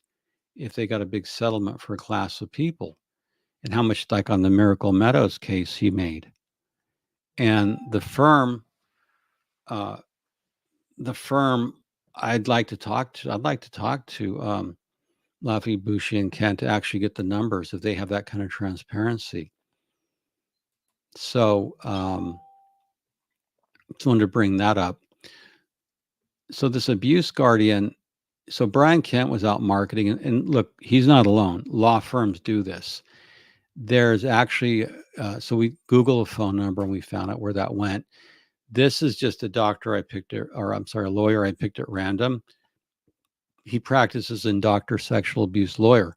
if they got a big settlement for a class of people, and how much, like on the Miracle Meadows case, he made. And the firm I'd like to talk to Laffey, Bushey, and Kent to actually get the numbers if they have that kind of transparency. So just wanted to bring that up. So this abuse guardian, so Brian Kent was out marketing, and look, he's not alone. Law firms do this. There's actually, so we Google a phone number and we found out where that went. This is just a lawyer I picked at random. He practices in Dr. Sexual Abuse Lawyer,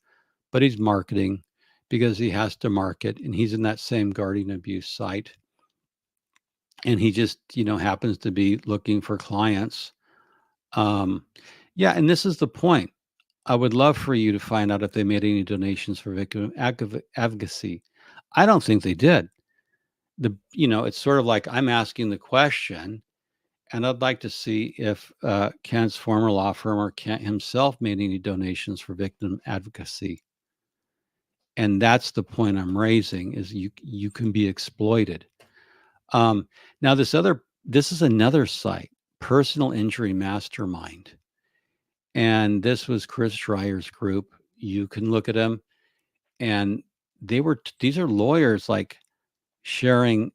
but he's marketing because he has to market, and he's in that same guardian abuse site. And he just, happens to be looking for clients. Yeah, and this is the point. I would love for you to find out if they made any donations for victim advocacy. I don't think they did. It's sort of like I'm asking the question, and I'd like to see if Kent's former law firm or Kent himself made any donations for victim advocacy. And that's the point I'm raising: is you can be exploited. Now this is another site, Personal Injury Mastermind. And this was Chris Schreier's group. You can look at them, and these are lawyers like sharing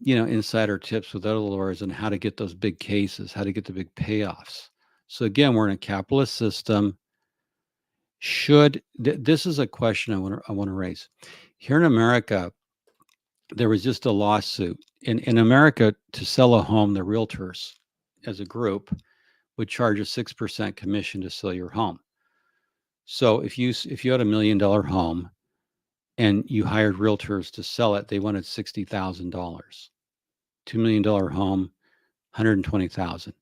insider tips with other lawyers on how to get those big cases, how to get the big payoffs. So again, we're in a capitalist system. This is a question I want to raise. Here in America, there was just a lawsuit in America to sell a home. The realtors, as a group, would charge a 6% commission to sell your home. So if you had $1 million home and you hired realtors to sell it, they wanted $60,000. $2 million home, 120,000.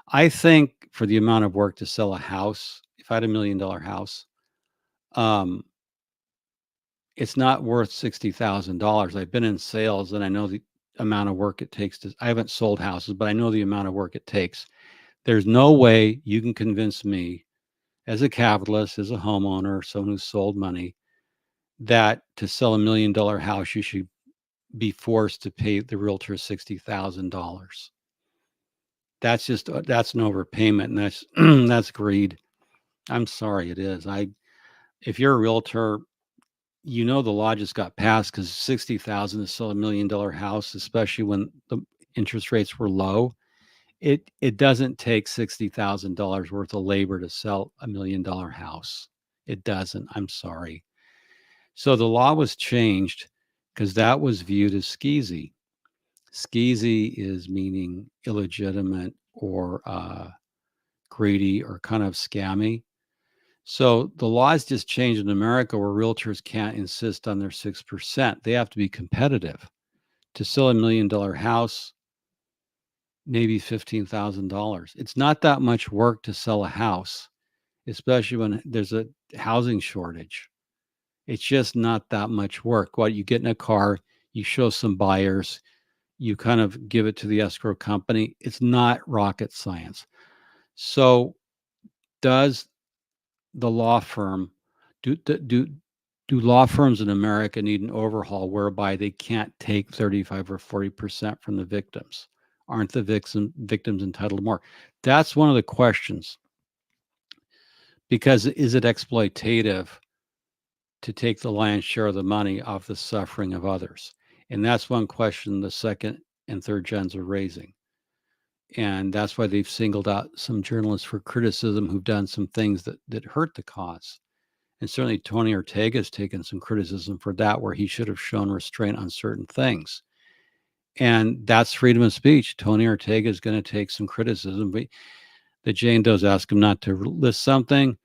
I think for the amount of work to sell a house, if I had $1 million house, um, it's not worth $60,000. I've been in sales and I know the amount of work it takes to. I haven't sold houses, but I know the amount of work it takes. There's no way you can convince me, as a capitalist, as a homeowner, someone who's sold money, that to sell $1 million house, you should be forced to pay the realtor $60,000. That's an overpayment, and that's that's greed. I'm sorry, it is. If you're a realtor, you know the law just got passed because 60,000 to sell $1 million house, especially when the interest rates were low. It doesn't take $60,000 worth of labor to sell $1 million house. It doesn't. I'm sorry. So the law was changed because that was viewed as skeezy. Skeezy is meaning illegitimate or greedy or kind of scammy. So the laws just changed in America where realtors can't insist on their 6%. They have to be competitive. To sell $1 million house, maybe $15,000. It's not that much work to sell a house, especially when there's a housing shortage. It's just not that much work. What you get in a car, you show some buyers, you kind of give it to the escrow company. It's not rocket science. So does the law firm do do law firms in America need an overhaul whereby they can't take 35 or 40% from the victims? Aren't the victims entitled to more? That's one of the questions. Because is it exploitative to take the lion's share of the money off the suffering of others? And that's one question the second and third gens are raising. And that's why they've singled out some journalists for criticism who've done some things that hurt the cause. And certainly Tony Ortega has taken some criticism for that, where he should have shown restraint on certain things. And that's freedom of speech. Tony Ortega is going to take some criticism. But the Jane Doe's ask him not to list something.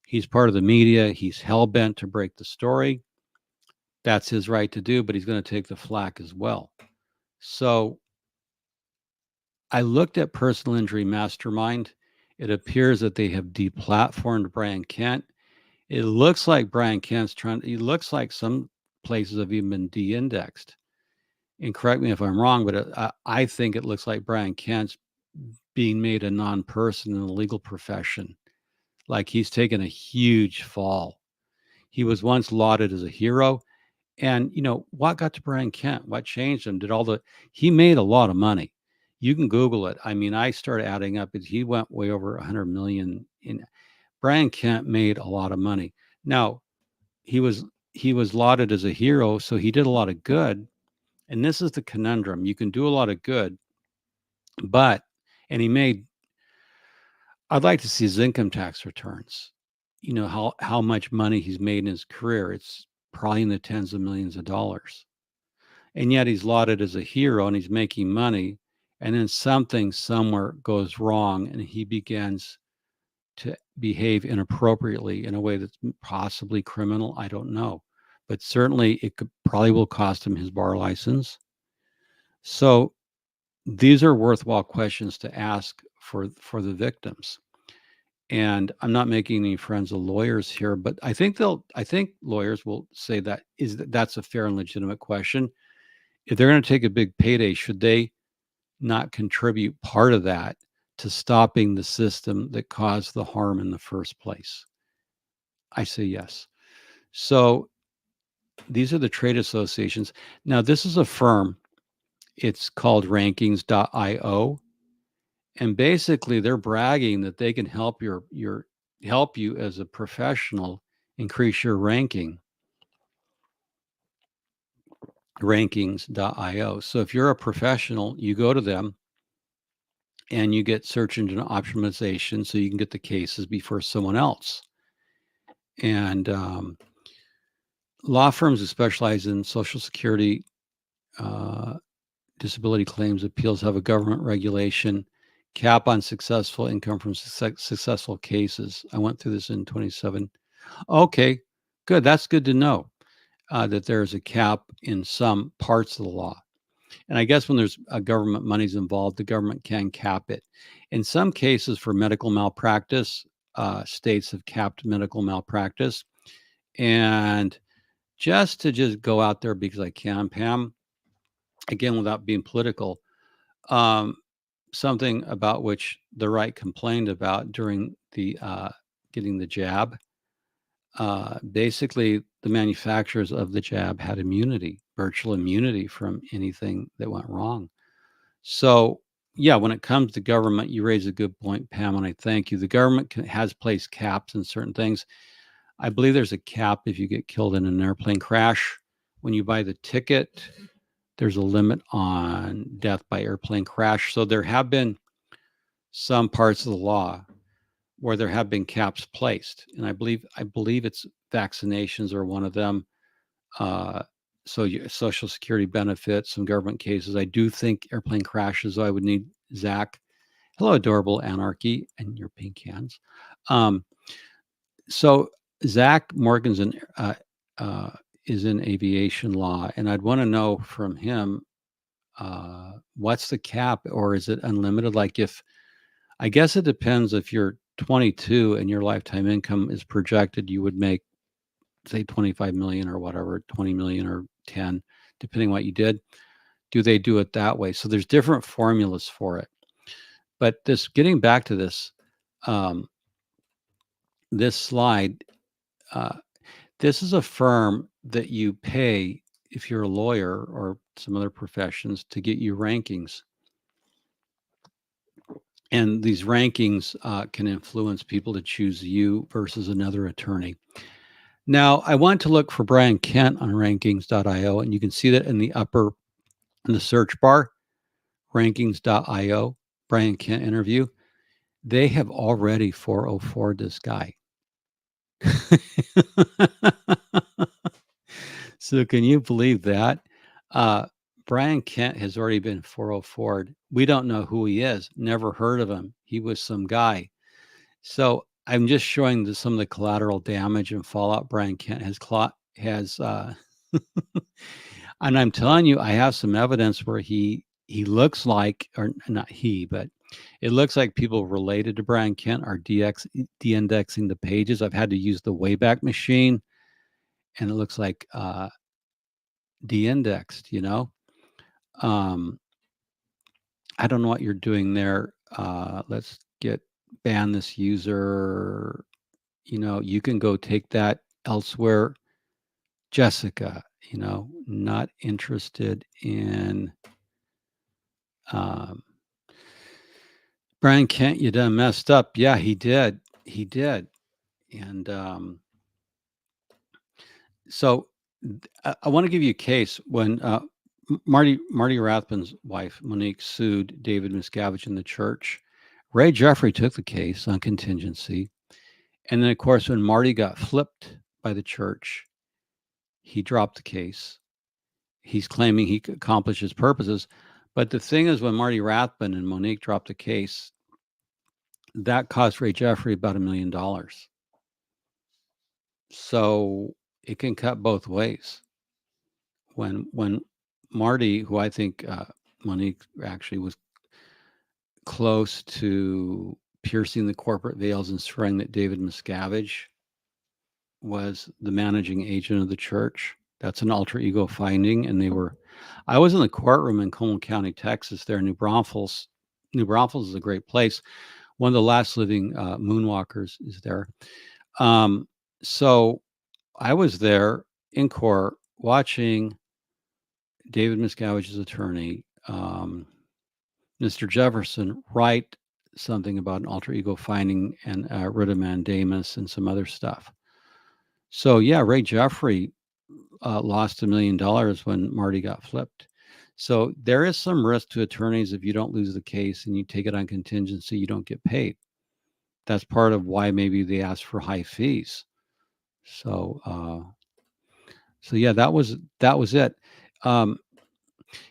He's part of the media. He's hell bent to break the story. That's his right to do, but he's going to take the flack as well. So I looked at Personal Injury Mastermind. It appears that they have deplatformed Brian Kent. It looks like Brian Kent's it looks like some places have even been de-indexed. And correct me if I'm wrong, but I think it looks like Brian Kent's being made a non-person in the legal profession. Like he's taken a huge fall. He was once lauded as a hero. And, what got to Brian Kent? What changed him? He made a lot of money. You can Google it. I mean, I started adding up. He went way over 100 million. Brian Kent made a lot of money. Now, he was lauded as a hero, so he did a lot of good. And this is the conundrum. You can do a lot of good, and I'd like to see his income tax returns. How much money he's made in his career. It's probably in the tens of millions of dollars. And yet he's lauded as a hero and he's making money. And then something somewhere goes wrong and he begins to behave inappropriately in a way that's possibly criminal. I don't know. But certainly it probably will cost him his bar license. So these are worthwhile questions to ask for the victims. And I'm not making any friends of lawyers here, but I think lawyers will say that's a fair and legitimate question. If they're going to take a big payday, should they not contribute part of that to stopping the system that caused the harm in the first place? I say yes. So these are the trade associations. Now, this is a firm. It's called rankings.io. And basically they're bragging that they can help help you as a professional increase your ranking. Rankings.io. So if you're a professional, you go to them and you get search engine optimization so you can get the cases before someone else. And law firms who specialize in Social Security, disability claims appeals have a government regulation cap on successful income from successful cases. I went through this in 27. Okay, good. That's good to know that there's a cap in some parts of the law. And I guess when there's government monies involved, the government can cap it. In some cases, for medical malpractice, states have capped medical malpractice. And just go out there because I can, Pam, again, without being political, um, something about which the right complained about during the getting the jab. Basically, the manufacturers of the jab had immunity, virtual immunity from anything that went wrong. So, yeah, when it comes to government, you raise a good point, Pam, and I thank you. The government has placed caps in certain things. I believe there's a cap if you get killed in an airplane crash. When you buy the ticket, there's a limit on death by airplane crash. So there have been some parts of the law where there have been caps placed, and I believe it's vaccinations are one of them. Uh, so Social Security benefits, some government cases. I do think airplane crashes. I would need Zach. Hello, adorable anarchy and your pink hands. Um, so Zach Morgan's uh, is in aviation law, and I'd want to know from him what's the cap, or is it unlimited? Like if I guess it depends if you're 22 and your lifetime income is projected, you would make say 25 million or whatever, 20 million or 10, depending what you did. Do they do it that way? So there's different formulas for it. But this getting back to um, this slide, uh, this is a firm that you pay if you're a lawyer or some other professions to get you rankings. And these rankings can influence people to choose you versus another attorney. Now, I want to look for Brian Kent on rankings.io, and you can see that in the search bar, rankings.io, Brian Kent interview. They have already 404 this guy. So can you believe that? Uh, Brian Kent has already been 404'd. We don't know who he is. Never heard of him. He was some guy. So I'm just showing some of the collateral damage and fallout Brian Kent has and I'm telling you, I have some evidence where he looks like, or not he, but it looks like people related to Brian Kent are de-indexing the pages. I've had to use the Wayback Machine, and it looks like de-indexed. Um, I don't know what you're doing there. Let's get ban this user. You can go take that elsewhere. Jessica, not interested in um, Brian Kent. You done messed up. Yeah, he did. He did. And so I want to give you a case when Marty Rathbun's wife, Monique, sued David Miscavige in the church. Ray Jeffrey took the case on contingency. And then, of course, when Marty got flipped by the church, he dropped the case. He's claiming he accomplished his purposes. But the thing is, when Marty Rathbun and Monique dropped the case, that cost Ray Jeffrey about $1 million. So it can cut both ways. When Marty, who I think Monique actually was close to piercing the corporate veils and swearing that David Miscavige was the managing agent of the church. That's an alter ego finding. And I was in the courtroom in Como County, Texas, there in New Braunfels. New Braunfels is a great place. One of the last living moonwalkers is there. So I was there in court watching David Miscavige's attorney, Mr. Jefferson, write something about an alter ego finding and writ of mandamus and some other stuff. So yeah, Ray Jeffrey lost $1 million when Marty got flipped. So there is some risk to attorneys if you don't lose the case and you take it on contingency, you don't get paid. That's part of why maybe they ask for high fees. So yeah, that was it. Um,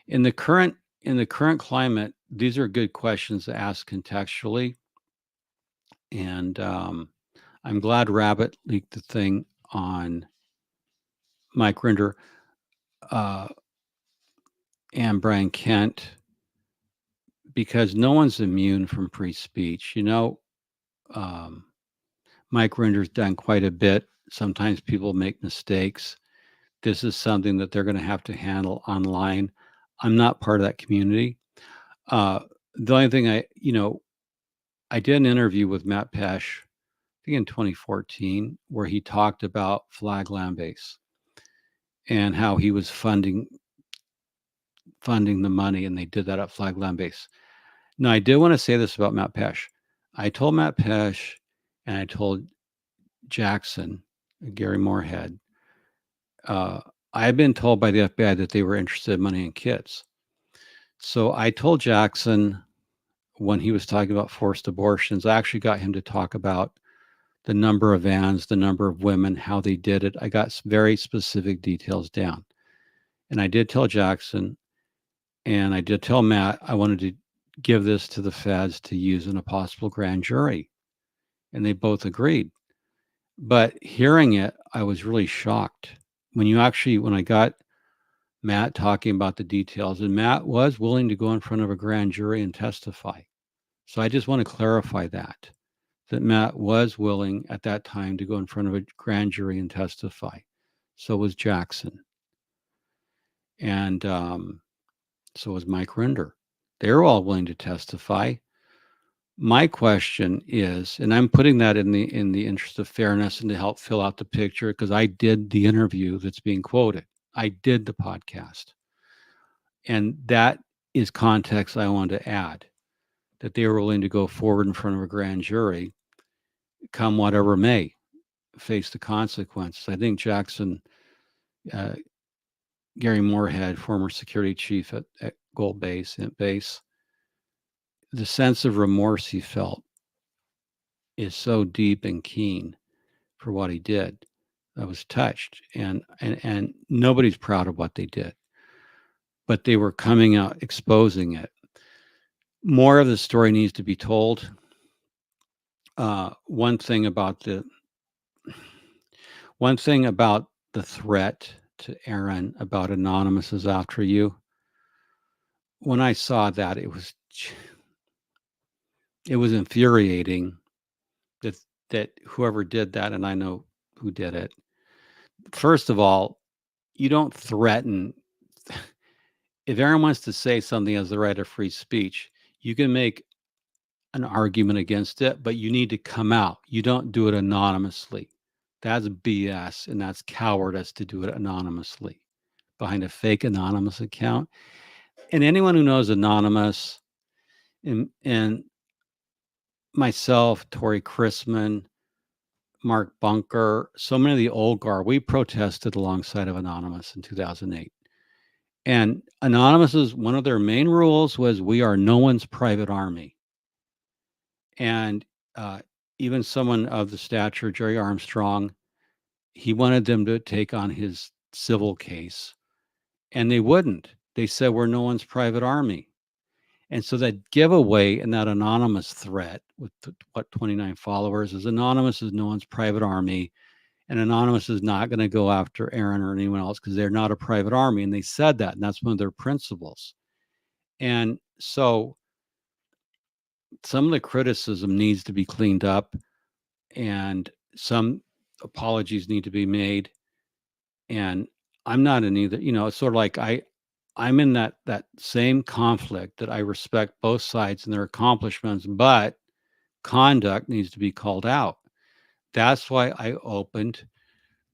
in the current climate, these are good questions to ask contextually, and I'm glad Rabbit leaked the thing on Mike Rinder uh, and Brian Kent, because no one's immune from free speech. Um, Mike Rinder's done quite a bit. Sometimes people make mistakes. This is something that they're going to have to handle online. I'm not part of that community. Uh, the only thing I did an interview with Matt Pesh, I think in 2014, where he talked about Flag Land Base and how he was funding the money, and they did that at Flag Land Base. Now, I did want to say this about Matt Pesh. I told Matt Pesh and I told Jackson, Gary Moorhead, uh, I had been told by the FBI that they were interested in money and kids. So I told Jackson, when he was talking about forced abortions, I actually got him to talk about the number of vans, the number of women, how they did it. I got very specific details down. And I did tell Jackson, and I did tell Matt, I wanted to give this to the feds to use in a possible grand jury. And they both agreed. But hearing it, I was really shocked. When I got Matt talking about the details, and Matt was willing to go in front of a grand jury and testify. So I just want to clarify that Matt was willing at that time to go in front of a grand jury and testify. So was Jackson. And so was Mike Rinder. They were all willing to testify. My question is, and I'm putting that in the interest of fairness and to help fill out the picture, because I did the interview that's being quoted. I did the podcast. And that is context I wanted to add, that they were willing to go forward in front of a grand jury, come whatever may, face the consequences. I think Jackson, uh, Gary Moorhead, former security chief at Gold Base, the sense of remorse he felt is so deep and keen for what he did. I was touched, and nobody's proud of what they did, but they were coming out exposing it. More of the story needs to be told. One thing about the threat to Aaron about Anonymous is after you. When I saw that, it was infuriating that whoever did that, and I know who did it. First of all, you don't threaten. If Aaron wants to say something as the right of free speech, you can make an argument against it, but you need to come out. You don't do it anonymously. That's BS, and that's cowardice to do it anonymously behind a fake anonymous account. And anyone who knows Anonymous, and myself, Tori Chrisman, Mark Bunker, so many of the old guard, we protested alongside of Anonymous in 2008. And Anonymous's, one of their main rules was, we are no one's private army. And even someone of the stature, Jerry Armstrong, he wanted them to take on his civil case, and they wouldn't. They said, we're no one's private army. And so that giveaway and that Anonymous threat with 29 followers is, Anonymous is no one's private army, and Anonymous is not going to go after Aaron or anyone else because they're not a private army. And they said that, and that's one of their principles. And so some of the criticism needs to be cleaned up, and some apologies need to be made. And I'm not in either, it's sort of like I'm in that same conflict, that I respect both sides and their accomplishments, but conduct needs to be called out. That is why I opened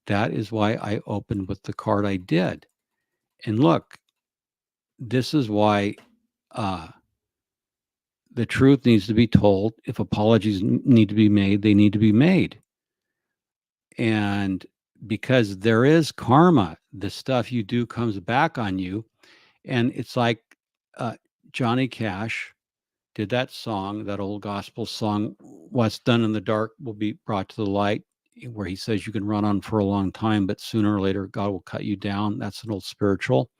with the card I did. And look, this is why the truth needs to be told. If apologies need to be made, they need to be made. And because there is karma, the stuff you do comes back on you. And it's like Johnny Cash did that song, that old gospel song, "What's done in the dark will be brought to the light," where he says you can run on for a long time, but sooner or later God will cut you down. That's an old spiritual.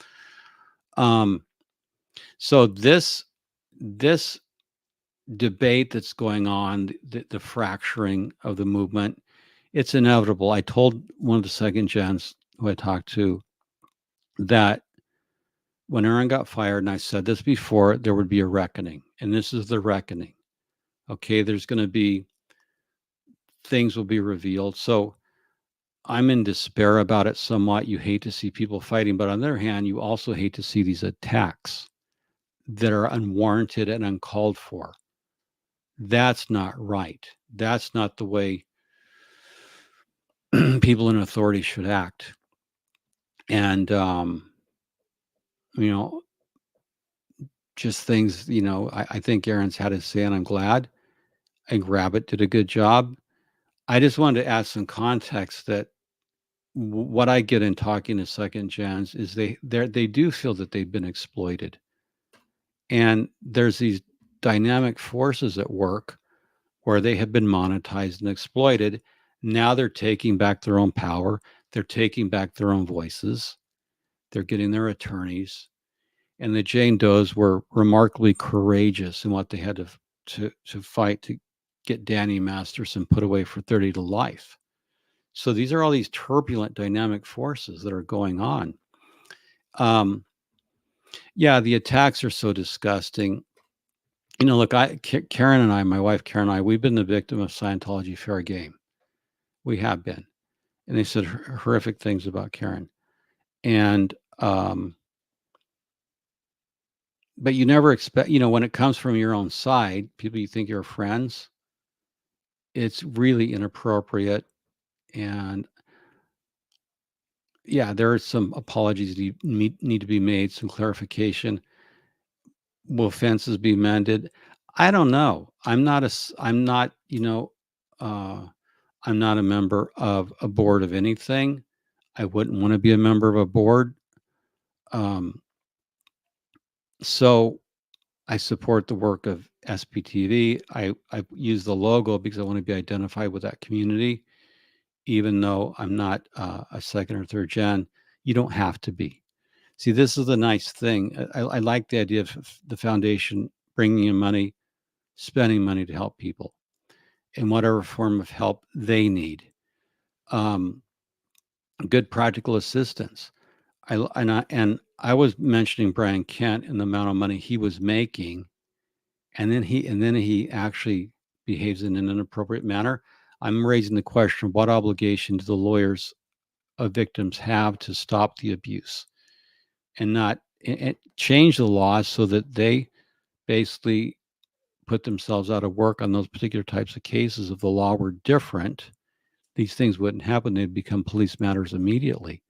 So this debate that's going on, the fracturing of the movement, It's inevitable. I told one of the second gens who I talked to that when Aaron got fired, and I said this before, there would be a reckoning, and this is the reckoning. Okay, there's going to be things will be revealed. So I'm in despair about it somewhat. You hate to see people fighting, but on the other hand, you also hate to see these attacks that are unwarranted and uncalled for. That's not right. That's not the way people in authority should act. And, you know, just things, I think Aaron's had his say, and I'm glad. And Rabbit did a good job. I just wanted to add some context that what I get in talking to second gens is they do feel that they've been exploited. And there's these dynamic forces at work where they have been monetized and exploited. Now they're taking back their own power. They're taking back their own voices. They're getting their attorneys. And the Jane Does were remarkably courageous in what they had to fight to get Danny Masterson put away for 30 to life. So these are all these turbulent dynamic forces that are going on. Yeah, the attacks are so disgusting. Look, Karen and I, my wife Karen and I, we've been the victim of Scientology fair game. We have been. And they said horrific things about Karen. And, but you never expect, when it comes from your own side, people you think you're friends, it's really inappropriate. And yeah, there are some apologies that need to be made, some clarification. Will fences be mended? I don't know. I'm not, I'm not a member of a board of anything. I wouldn't want to be a member of a board. So I support the work of SPTV. I use the logo because I want to be identified with that community, even though I'm not a second or third gen. You don't have to be. See, this is the nice thing. I like the idea of the foundation bringing in money, spending money to help people in whatever form of help they need. Good practical assistance. I was mentioning Brian Kent and the amount of money he was making, and then he actually behaves in an inappropriate manner. I'm raising the question: what obligation do the lawyers of victims have to stop the abuse and not change the laws so that they basically put themselves out of work on those particular types of cases? If the law were different, these things wouldn't happen. They'd become police matters immediately.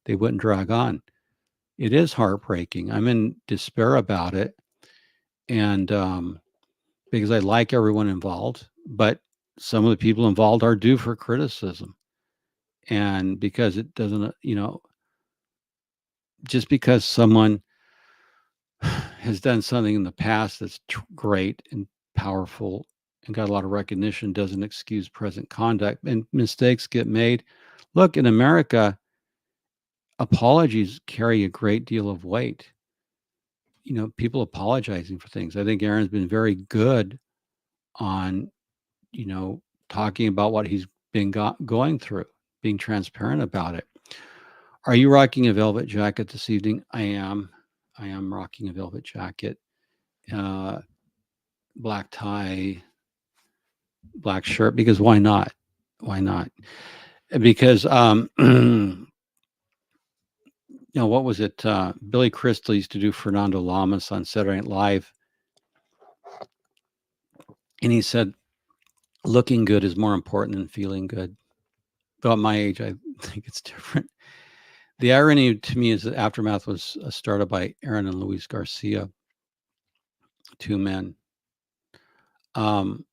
They wouldn't drag on. It is heartbreaking. I'm in despair about it. And because I like everyone involved, but some of the people involved are due for criticism. And because it doesn't, just because someone has done something in the past that's great and powerful and got a lot of recognition doesn't excuse present conduct, and mistakes get made. Look, in America, apologies carry a great deal of weight. People apologizing for things. I think Aaron's been very good on, talking about what he's been going through, being transparent about it. Are you rocking a velvet jacket this evening? I am. I am rocking a velvet jacket, black tie, black shirt, because why not? Why not? Because, what was it? Billy Crystal used to do Fernando Lamas on Saturday Night Live. And he said, looking good is more important than feeling good. Though at my age, I think it's different. The irony to me is that Aftermath was started by Aaron and Luis Garcia, two men. I'm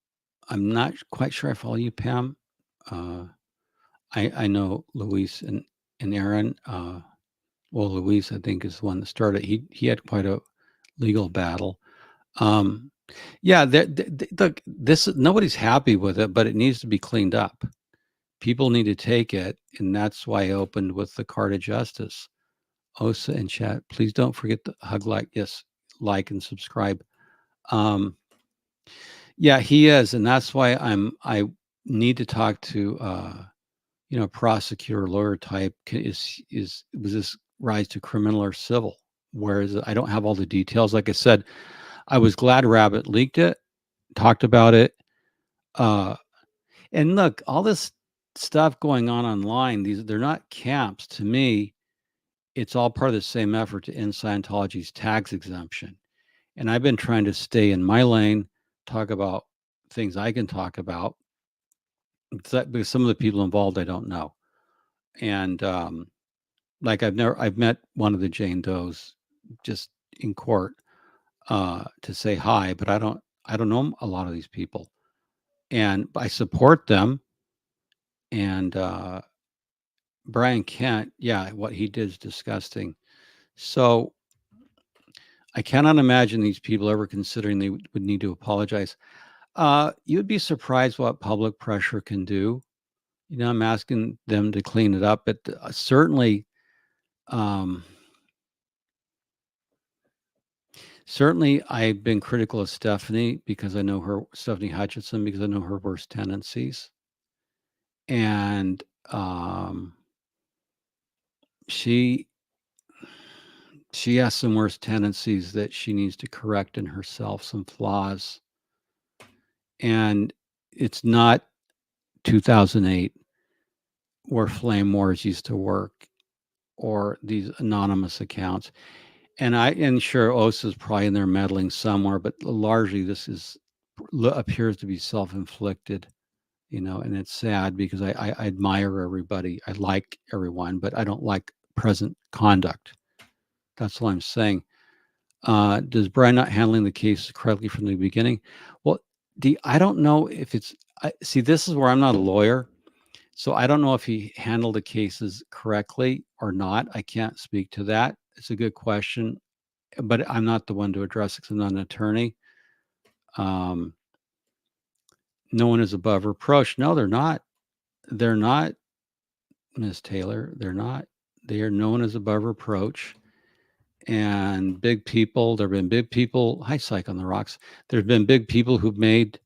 not quite sure I follow you, Pam. I know Luis and Aaron. Well, Luis, I think, is the one that started. He had quite a legal battle. Yeah, look, nobody's happy with it, but it needs to be cleaned up. People need to take it, and that's why I opened with the card of justice. Osa and chat, please don't forget to hug, like, yes, like and subscribe. Yeah, he is, and that's why I need to talk to prosecutor, lawyer type was this rise to criminal or civil? Whereas I don't have all the details. Like I said, I was glad Rabbit leaked it, talked about it. Uh, and look, all this stuff going on online, they're not camps. To me, it's all part of the same effort to end Scientology's tax exemption. And I've been trying to stay in my lane, talk about things I can talk about, because some of the people involved I don't know. And like I've met one of the Jane Does just in court to say hi, but I don't know a lot of these people, and I support them. And Brian Kent, yeah, what he did is disgusting. So I cannot imagine these people ever considering they would need to apologize. You'd be surprised what public pressure can do. I'm asking them to clean it up, but certainly, um, certainly, I've been critical of Stephanie because I know Stephanie Hutchinson, because I know her worst tendencies, and she she has some worst tendencies that she needs to correct in herself, some flaws, and it's not 2008 where flame wars used to work, or these anonymous accounts. And sure, Osa's probably in there meddling somewhere, but largely this appears to be self-inflicted, and it's sad because I admire everybody. I like everyone, but I don't like present conduct. That's all I'm saying. Does Brian not handling the case correctly from the beginning? Well, I don't know if see, this is where I'm not a lawyer. So I don't know if he handled the cases correctly or not. I can't speak to that. It's a good question, but I'm not the one to address it because I'm not an attorney. Um, no one is above reproach. No, they're not. They're not, Miss Taylor. They're not. They are no one is above reproach. And big people, there have been big people. Hi, Psych on the Rocks. There have been big people who've made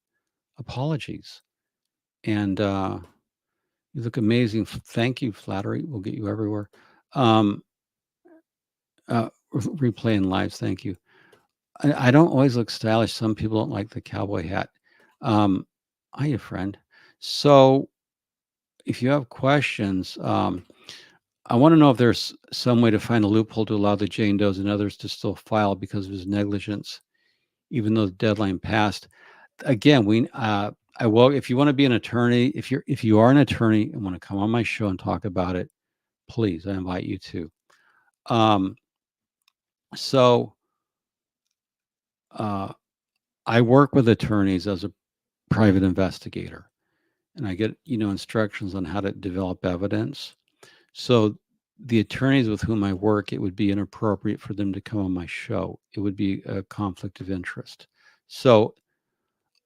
apologies. And you look amazing. Thank you. Flattery will get you everywhere. Um, replaying lives. Thank you. I don't always look stylish. Some people don't like the cowboy hat. Hiya, friend. So if you have questions, I want to know if there's some way to find a loophole to allow the Jane Does and others to still file because of his negligence, even though the deadline passed. Again, I will. If you want to be an attorney, if you are an attorney and want to come on my show and talk about it, please, I invite you to. Um, so I work with attorneys as a private investigator, and I get instructions on how to develop evidence. So the attorneys with whom I work, it would be inappropriate for them to come on my show. It would be a conflict of interest. So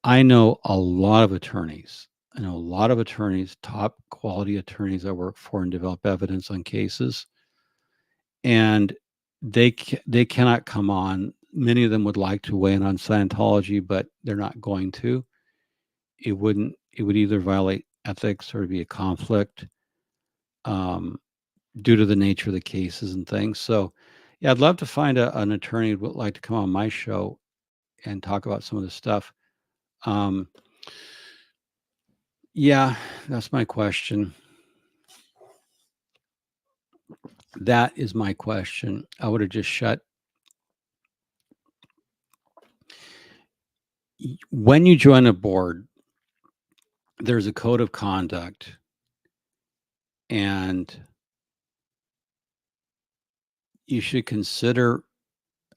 I know a lot of attorneys. I know a lot of attorneys, top quality attorneys I work for and develop evidence on cases, and they cannot come on. Many of them would like to weigh in on Scientology, but they're not going to. It would either violate ethics or be a conflict. Due to the nature of the cases and things. So, yeah, I'd love to find an attorney who would like to come on my show and talk about some of this stuff. Um, yeah, that's my question. That is my question. I would have just shut. When you join a board, there's a code of conduct, and you should consider.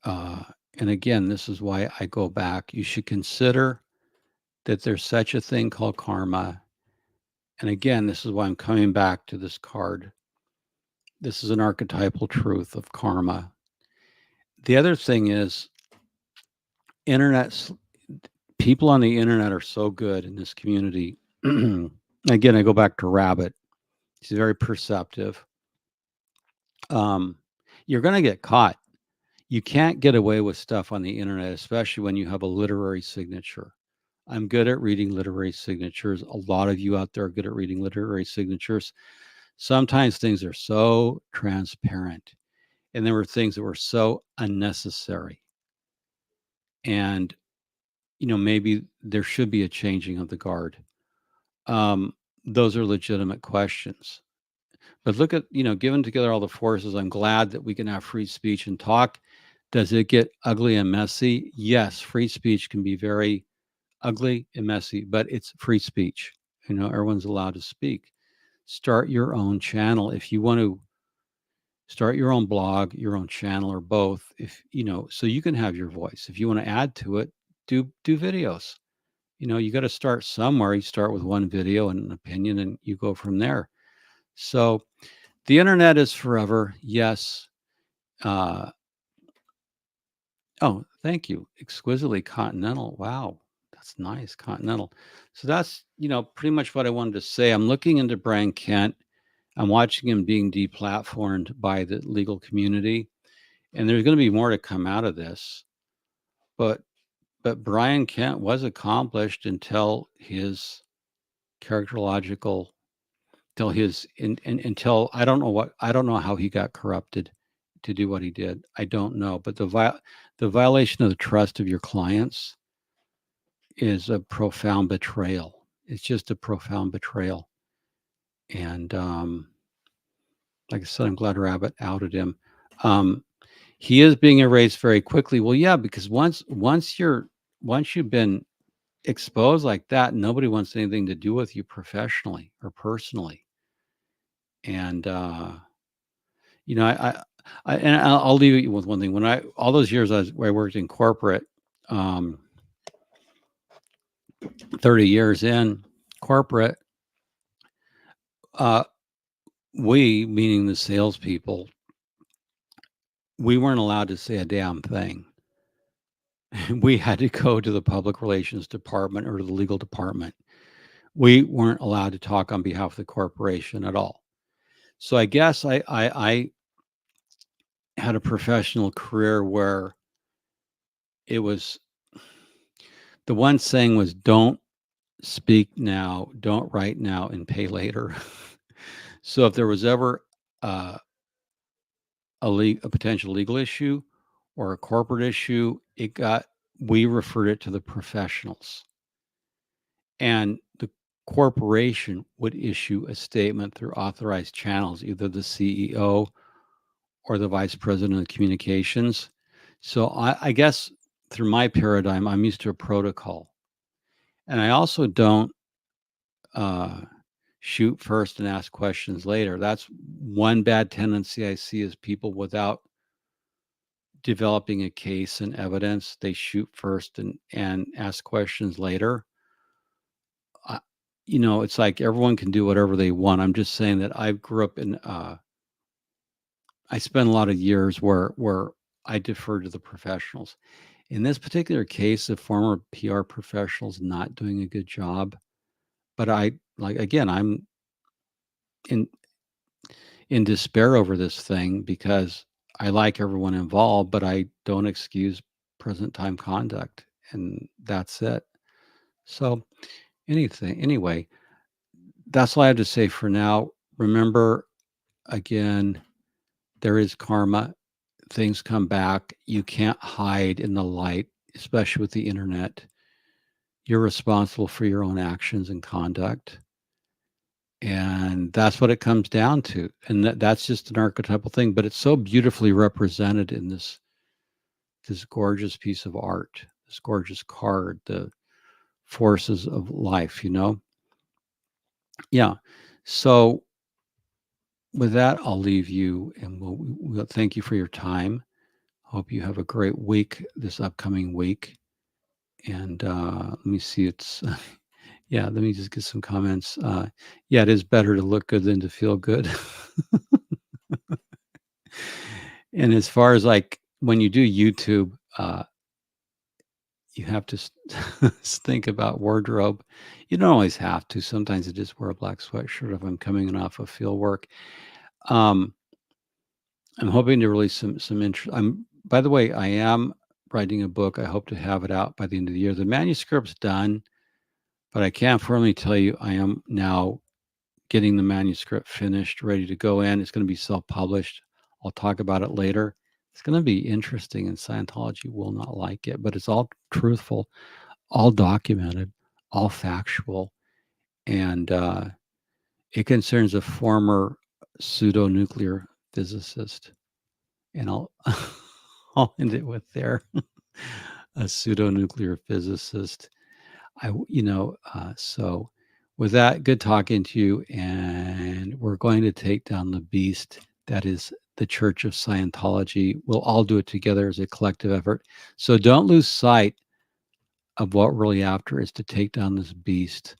And again, this is why I go back. You should consider that there's such a thing called karma. And again, this is why I'm coming back to this card. This is an archetypal truth of karma. The other thing is, internet people on the internet are so good in this community. Again, I go back to Rabbit. He's very perceptive. You're going to get caught. You can't get away with stuff on the internet, especially when you have a literary signature. I'm good at reading literary signatures. A lot of you out there are good at reading literary signatures. Sometimes things are so transparent, and there were things that were so unnecessary. And, maybe there should be a changing of the guard. Um, those are legitimate questions. But look at, given together all the forces, I'm glad that we can have free speech and talk. Does it get ugly and messy? Yes, free speech can be very ugly and messy, but it's free speech. Everyone's allowed to speak. Start your own channel if you want to start your own blog, your own channel, or both. If so you can have your voice. If you want to add to it, do videos. You got to start somewhere. You start with one video and an opinion, and you go from there. So the internet is forever. Yes. Uh, oh, thank you. Exquisitely continental. Wow. That's nice. Continental. So that's, pretty much what I wanted to say. I'm looking into Brian Kent. I'm watching him being deplatformed by the legal community. And there's going to be more to come out of this. But Brian Kent was accomplished until his characterological, until I don't know how he got corrupted to do what he did. I don't know. But the violation of the trust of your clients is a profound betrayal. It's just a profound betrayal. And like I said, I'm glad Rabbit outed him. He is being erased very quickly. Well, yeah, because once you've been exposed like that, nobody wants anything to do with you professionally or personally. And I'll leave you with one thing. When all those years I worked in corporate, 30 years in corporate, we, meaning the salespeople, we weren't allowed to say a damn thing. We had to go to the public relations department or the legal department. We weren't allowed to talk on behalf of the corporation at all. So I guess I had a professional career where it was the one saying was don't speak now, don't write now, and pay later. So if there was ever uh, a potential legal issue or a corporate issue, we referred it to the professionals. And the corporation would issue a statement through authorized channels, either the CEO or the vice president of communications. So I guess through my paradigm, I'm used to a protocol. And I also don't shoot first and ask questions later. That's one bad tendency I see is people without developing a case and evidence, they shoot first and ask questions later. It's like everyone can do whatever they want. I'm just saying that I grew up in I spent a lot of years where I deferred to the professionals. In this particular case, the former PR professional's not doing a good job. But I'm in despair over this thing because I like everyone involved, but I don't excuse present time conduct, and that's it. So anyway, that's all I have to say for now. Remember, again, there is karma. Things come back. You can't hide in the light, especially with the internet. You're responsible for your own actions and conduct. And that's what it comes down to. And that's just an archetypal thing, but it's so beautifully represented in this gorgeous piece of art, this gorgeous card, the forces of life, Yeah. So with that, I'll leave you and we'll thank you for your time. Hope you have a great week this upcoming week. And let me see, yeah, let me just get some comments. Yeah, it is better to look good than to feel good. And as far as like when you do YouTube, you have to think about wardrobe. You don't always have to. Sometimes I just wear a black sweatshirt if I'm coming off of field work. I'm hoping to release some interest. By the way, I am writing a book. I hope to have it out by the end of the year. The manuscript's done. But I can firmly tell you, I am now getting the manuscript finished, ready to go in. It's going to be self-published. I'll talk about it later. It's going to be interesting, and Scientology will not like it, but it's all truthful, all documented, all factual, and it concerns a former pseudo-nuclear physicist, and I'll I'll end it with there. A pseudo-nuclear physicist. So with that, good talking to you, and we're going to take down the beast that is the Church of Scientology. We'll all do it together as a collective effort. So don't lose sight of what we're really after is to take down this beast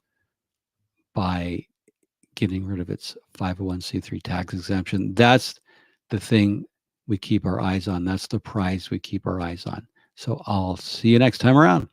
by getting rid of its 501c3 tax exemption. That's the thing we keep our eyes on. That's the prize we keep our eyes on. So I'll see you next time around.